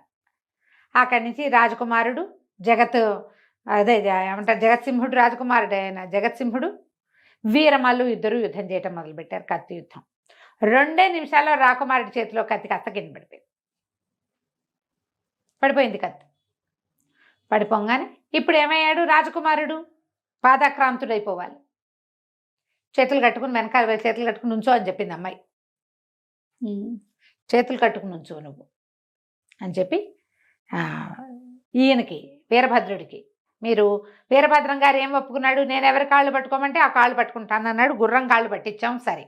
అక్కడి నుంచి రాజకుమారుడు ఏమంటారు జగత్సింహుడు, రాజకుమారుడు అయిన జగత్సింహుడు, వీరమల్లు ఇద్దరు యుద్ధం చేయటం మొదలుపెట్టారు. కత్తి యుద్ధం 2 నిమిషాల్లో రాకుమారుడి చేతిలో కత్తి కాస్త కింద పడిపోయింది కత్తి. పడిపోగానే ఇప్పుడు ఏమయ్యాడు రాజకుమారుడు, పాదాక్రాంతుడైపోవాలి. చేతులు కట్టుకుని వెనకాల చేతులు కట్టుకుని నుంచో అని చెప్పింది అమ్మాయి. చేతులు కట్టుకుని నుంచో నువ్వు అని చెప్పి ఈయనకి వీరభద్రుడికి, మీరు వీరభద్రం గారు ఏం ఒప్పుకున్నాడు, నేను ఎవరి కాళ్ళు పట్టుకోమంటే ఆ కాళ్ళు పట్టుకుంటాను అన్నాడు. గుర్రం కాళ్ళు పట్టించాం. సరే,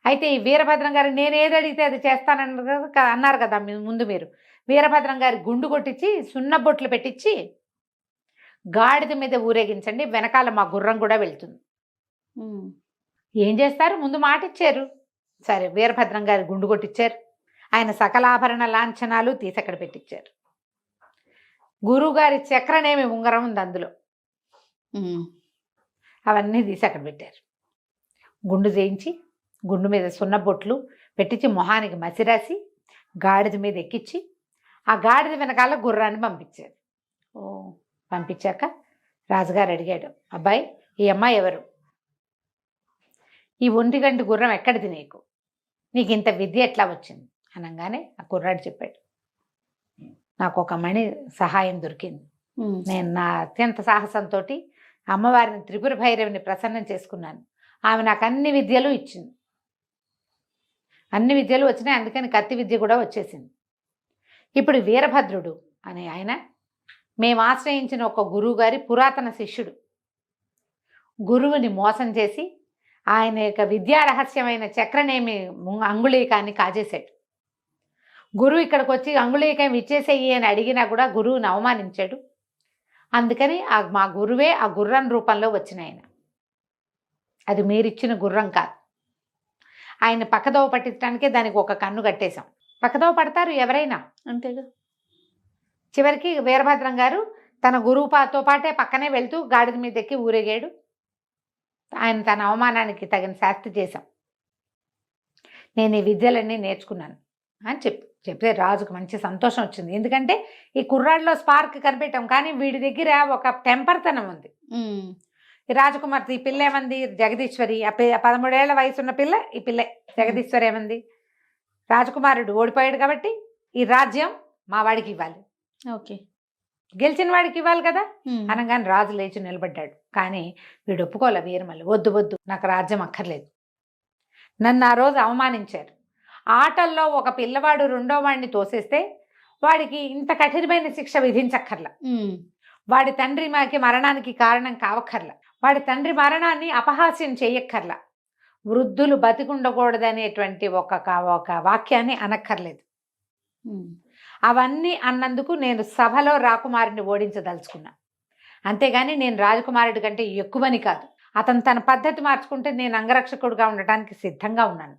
అయితే ఈ వీరభద్రం గారు నేను ఏది అడిగితే అది అన్నారు కదా ముందు మీరు. వీరభద్రం గారి గుండు కొట్టించి సున్నబొట్లు పెట్టించి గాడిద మీద ఊరేగించండి, వెనకాల మా గుర్రం కూడా వెళ్తుంది. ఏం చేస్తారు, ముందు మాట ఇచ్చారు. సరే, వీరభద్రం గారి గుండు కొట్టించారు. ఆయన సకలాభరణ లాంఛనాలు తీసి అక్కడ పెట్టించారు. గురువుగారి చక్రనేమి ఉంగరం ఉంది అందులో, అవన్నీ తీసి అక్కడ పెట్టారు. గుండు చేయించి గుండు మీద సున్నబొట్లు పెట్టించి మొహానికి మసిరాసి గాడిద మీద ఎక్కించి ఆ గాడిద వెనకాల గుర్రాన్ని పంపించారు. పంపించాక రాజుగారు అడిగాడు, అబ్బాయి ఈ అమ్మాయి ఎవరు, ఈ 1 గంట గుర్రం ఎక్కడిది, నీకు ఇంత విద్య ఎట్లా వచ్చింది అనగానే ఆ కుర్రాడు చెప్పాడు, నాకు ఒక మణి సహాయం దొరికింది. నేను నా అత్యంత సాహసంతో అమ్మవారిని త్రిపుర భైరవిని ప్రసన్నం చేసుకున్నాను. ఆమె నాకు అన్ని విద్యలు ఇచ్చింది, అన్ని విద్యలు వచ్చినాయి. అందుకని కత్తి విద్య కూడా వచ్చేసింది. ఇప్పుడు వీరభద్రుడు అనే ఆయన మేము ఆశ్రయించిన ఒక గురువు గారి పురాతన శిష్యుడు. గురువుని మోసం చేసి ఆయన యొక్క విద్యా రహస్యమైన చక్రనేమి అంగుళీకాన్ని కాజేశాడు. గురువు ఇక్కడికి వచ్చి అంగుళీకం ఇచ్చేసేయి అని అడిగినా కూడా గురువుని అవమానించాడు. అందుకని మా గురువే ఆ గుర్రం రూపంలో వచ్చిన ఆయన. అది మీరిచ్చిన గుర్రం కాదు. ఆయన పక్కదోవ పట్టించడానికే దానికి ఒక కన్ను కట్టేశాం. పక్కదోవ పడతారు ఎవరైనా, అంతేగా. చివరికి వీరభద్రం గారు తన గురువుతో పాటే పక్కనే వెళ్తూ గాడిద మీద ఎక్కి ఊరేగాడు. ఆయన తన అవమానానికి తగిన శాస్తి చేశాం. నేను ఈ విద్యలన్నీ నేర్చుకున్నాను అని చెప్తే రాజుకు మంచి సంతోషం వచ్చింది. ఎందుకంటే ఈ కుర్రాడిలో స్పార్క్ కనిపెట్టాం, కానీ వీడి దగ్గర ఒక టెంపర్తనం ఉంది. ఈ రాజకుమార్తె ఈ పిల్ల ఏమంది, జగదీశ్వరి, 13 ఏళ్ల వయసు ఉన్న పిల్ల, ఈ పిల్ల జగదీశ్వరి ఏమంది, రాజకుమారుడు ఓడిపోయాడు కాబట్టి ఈ రాజ్యం మా వాడికి ఇవ్వాలి, ఓకే, గెలిచిన వాడికి ఇవ్వాలి కదా అనగానే రాజు లేచి నిలబడ్డాడు. కానీ వీడు ఒప్పుకోలే. వీరమల్లి, వద్దు వద్దు, నాకు రాజ్యం అక్కర్లేదు. నన్ను ఆ రోజు అవమానించారు. ఆటల్లో ఒక పిల్లవాడు 2వ వాడిని తోసేస్తే వాడికి ఇంత కఠినమైన శిక్ష విధించక్కర్లా. వాడి తండ్రి మాకి మరణానికి కారణం కావక్కర్లా. వాడి తండ్రి మరణాన్ని అపహాస్యం చేయక్కర్లా. వృద్ధులు బతికుండకూడదనేటువంటి ఒక వాక్యాన్ని అనక్కర్లేదు. అవన్నీ అన్నందుకు నేను సభలో రాకుమారుని ఓడించదలుచుకున్నా. అంతేగాని నేను రాజకుమారుడి కంటే ఎక్కువని కాదు. అతను తన పద్ధతి మార్చుకుంటే నేను అంగరక్షకుడుగా ఉండటానికి సిద్ధంగా ఉన్నాను.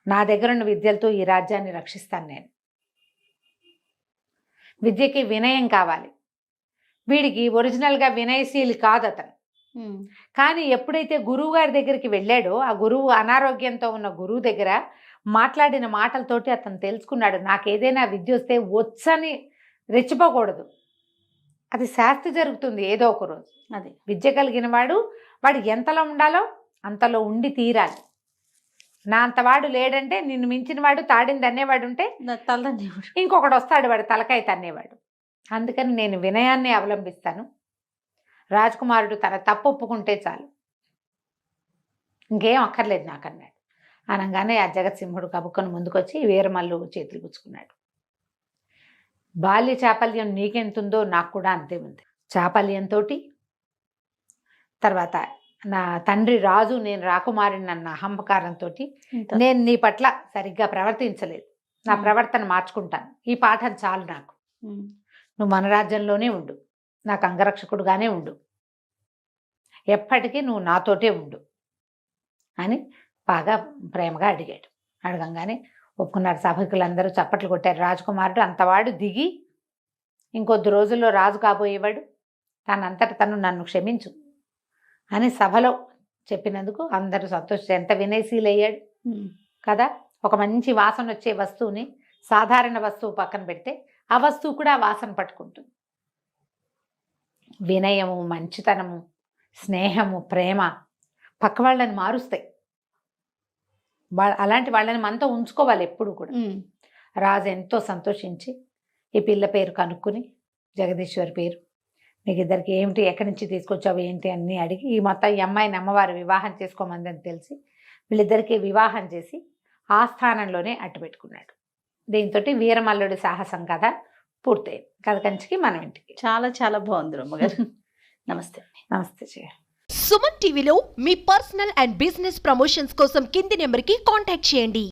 నా దగ్గరున్న విద్యలతో ఈ రాజ్యాన్ని రక్షిస్తాను. నేను విద్యకి వినయం కావాలి. వీడికి ఒరిజినల్గా వినయశీలి కాదు అతను. కానీ ఎప్పుడైతే గురువు గారి దగ్గరికి వెళ్ళాడో, ఆ గురువు అనారోగ్యంతో ఉన్న గురువు దగ్గర మాట్లాడిన మాటలతోటి అతను తెలుసుకున్నాడు, నాకు ఏదైనా విద్య వస్తే వచ్చని రెచ్చిపోకూడదు. అది శాస్తి జరుగుతుంది ఏదో ఒక రోజు. అది విద్య కలిగిన వాడు ఎంతలో ఉండాలో అంతలో ఉండి తీరాలి. నా అంతవాడు లేడంటే నిన్ను మించిన వాడు తాడింది అనేవాడు ఉంటే ఇంకొకడు వస్తాడు, వాడు తలకాయ తన్నేవాడు. అందుకని నేను వినయాన్ని అవలంబిస్తాను. రాజకుమారుడు తన తప్పు ఒప్పుకుంటే చాలు, ఇంకేం అక్కర్లేదు నాకు అన్నాడు. అనగానే ఆ జగత్సింహుడు కబుక్కను ముందుకొచ్చి వీరమల్లు చేతులు పుచ్చుకున్నాడు. బాల్య చాపల్యం నీకెంతుందో నాకు కూడా అంతే ఉంది. చాపల్యంతో, తర్వాత నా తండ్రి రాజు నేను రాకుమారిని అన్న అహంకారంతో నేను నీ పట్ల సరిగ్గా ప్రవర్తించలేదు, నా ప్రవర్తన మార్చుకుంటాను, ఈ పాఠం చాలు నాకు, నువ్వు మన రాజ్యంలోనే ఉండు, నాకు అంగరక్షకుడుగానే ఉండు, ఎప్పటికీ నువ్వు నాతోటే ఉండు అని బాగా ప్రేమగా అడిగాడు. అడగంగానే ఒప్పుకున్నారు. సభకులందరూ చప్పట్లు కొట్టారు. రాజకుమారుడు అంతవాడు దిగి ఇంకొద్ది రోజుల్లో రాజు కాబోయేవాడు, తనంతట తను నన్ను క్షమించు అని సభలో చెప్పినందుకు అందరూ సంతోషించి ఎంత వినయశీలయ్యాడు కదా. ఒక మంచి వాసన వచ్చే వస్తువుని సాధారణ వస్తువు పక్కన పెడితే ఆ వస్తువు కూడా వాసన పట్టుకుంటుంది. వినయము, మంచితనము, స్నేహము, ప్రేమ పక్క వాళ్ళని మారుస్తాయి. అలాంటి వాళ్ళని మనతో ఉంచుకోవాలి ఎప్పుడు కూడా. రాజు ఎంతో సంతోషించి ఈ పిల్ల పేరు కనుక్కుని, జగదీశ్వరి పేరు, మీకు ఇద్దరికి ఏమిటి, ఎక్కడి నుంచి తీసుకొచ్చావు ఏంటి అన్నీ అడిగి ఈ మొత్తం ఈ అమ్మాయిని అమ్మవారు వివాహం చేసుకోమందని తెలిసి వీళ్ళిద్దరికీ వివాహం చేసి ఆ స్థానంలోనే అట్టు పెట్టుకున్నాడు. దీంతో వీరమల్లుడి సాహసం కథ పూర్తయింది. కథ కంచికి మనం ఇంటికి. చాలా చాలా బాగుంది రమ్మగారు. నమస్తే. నమస్తే జయ. సుమన్ టీవీలో మీ పర్సనల్ అండ్ బిజినెస్ ప్రమోషన్స్ కోసం కింది నెంబర్కి కాంటాక్ట్ చేయండి.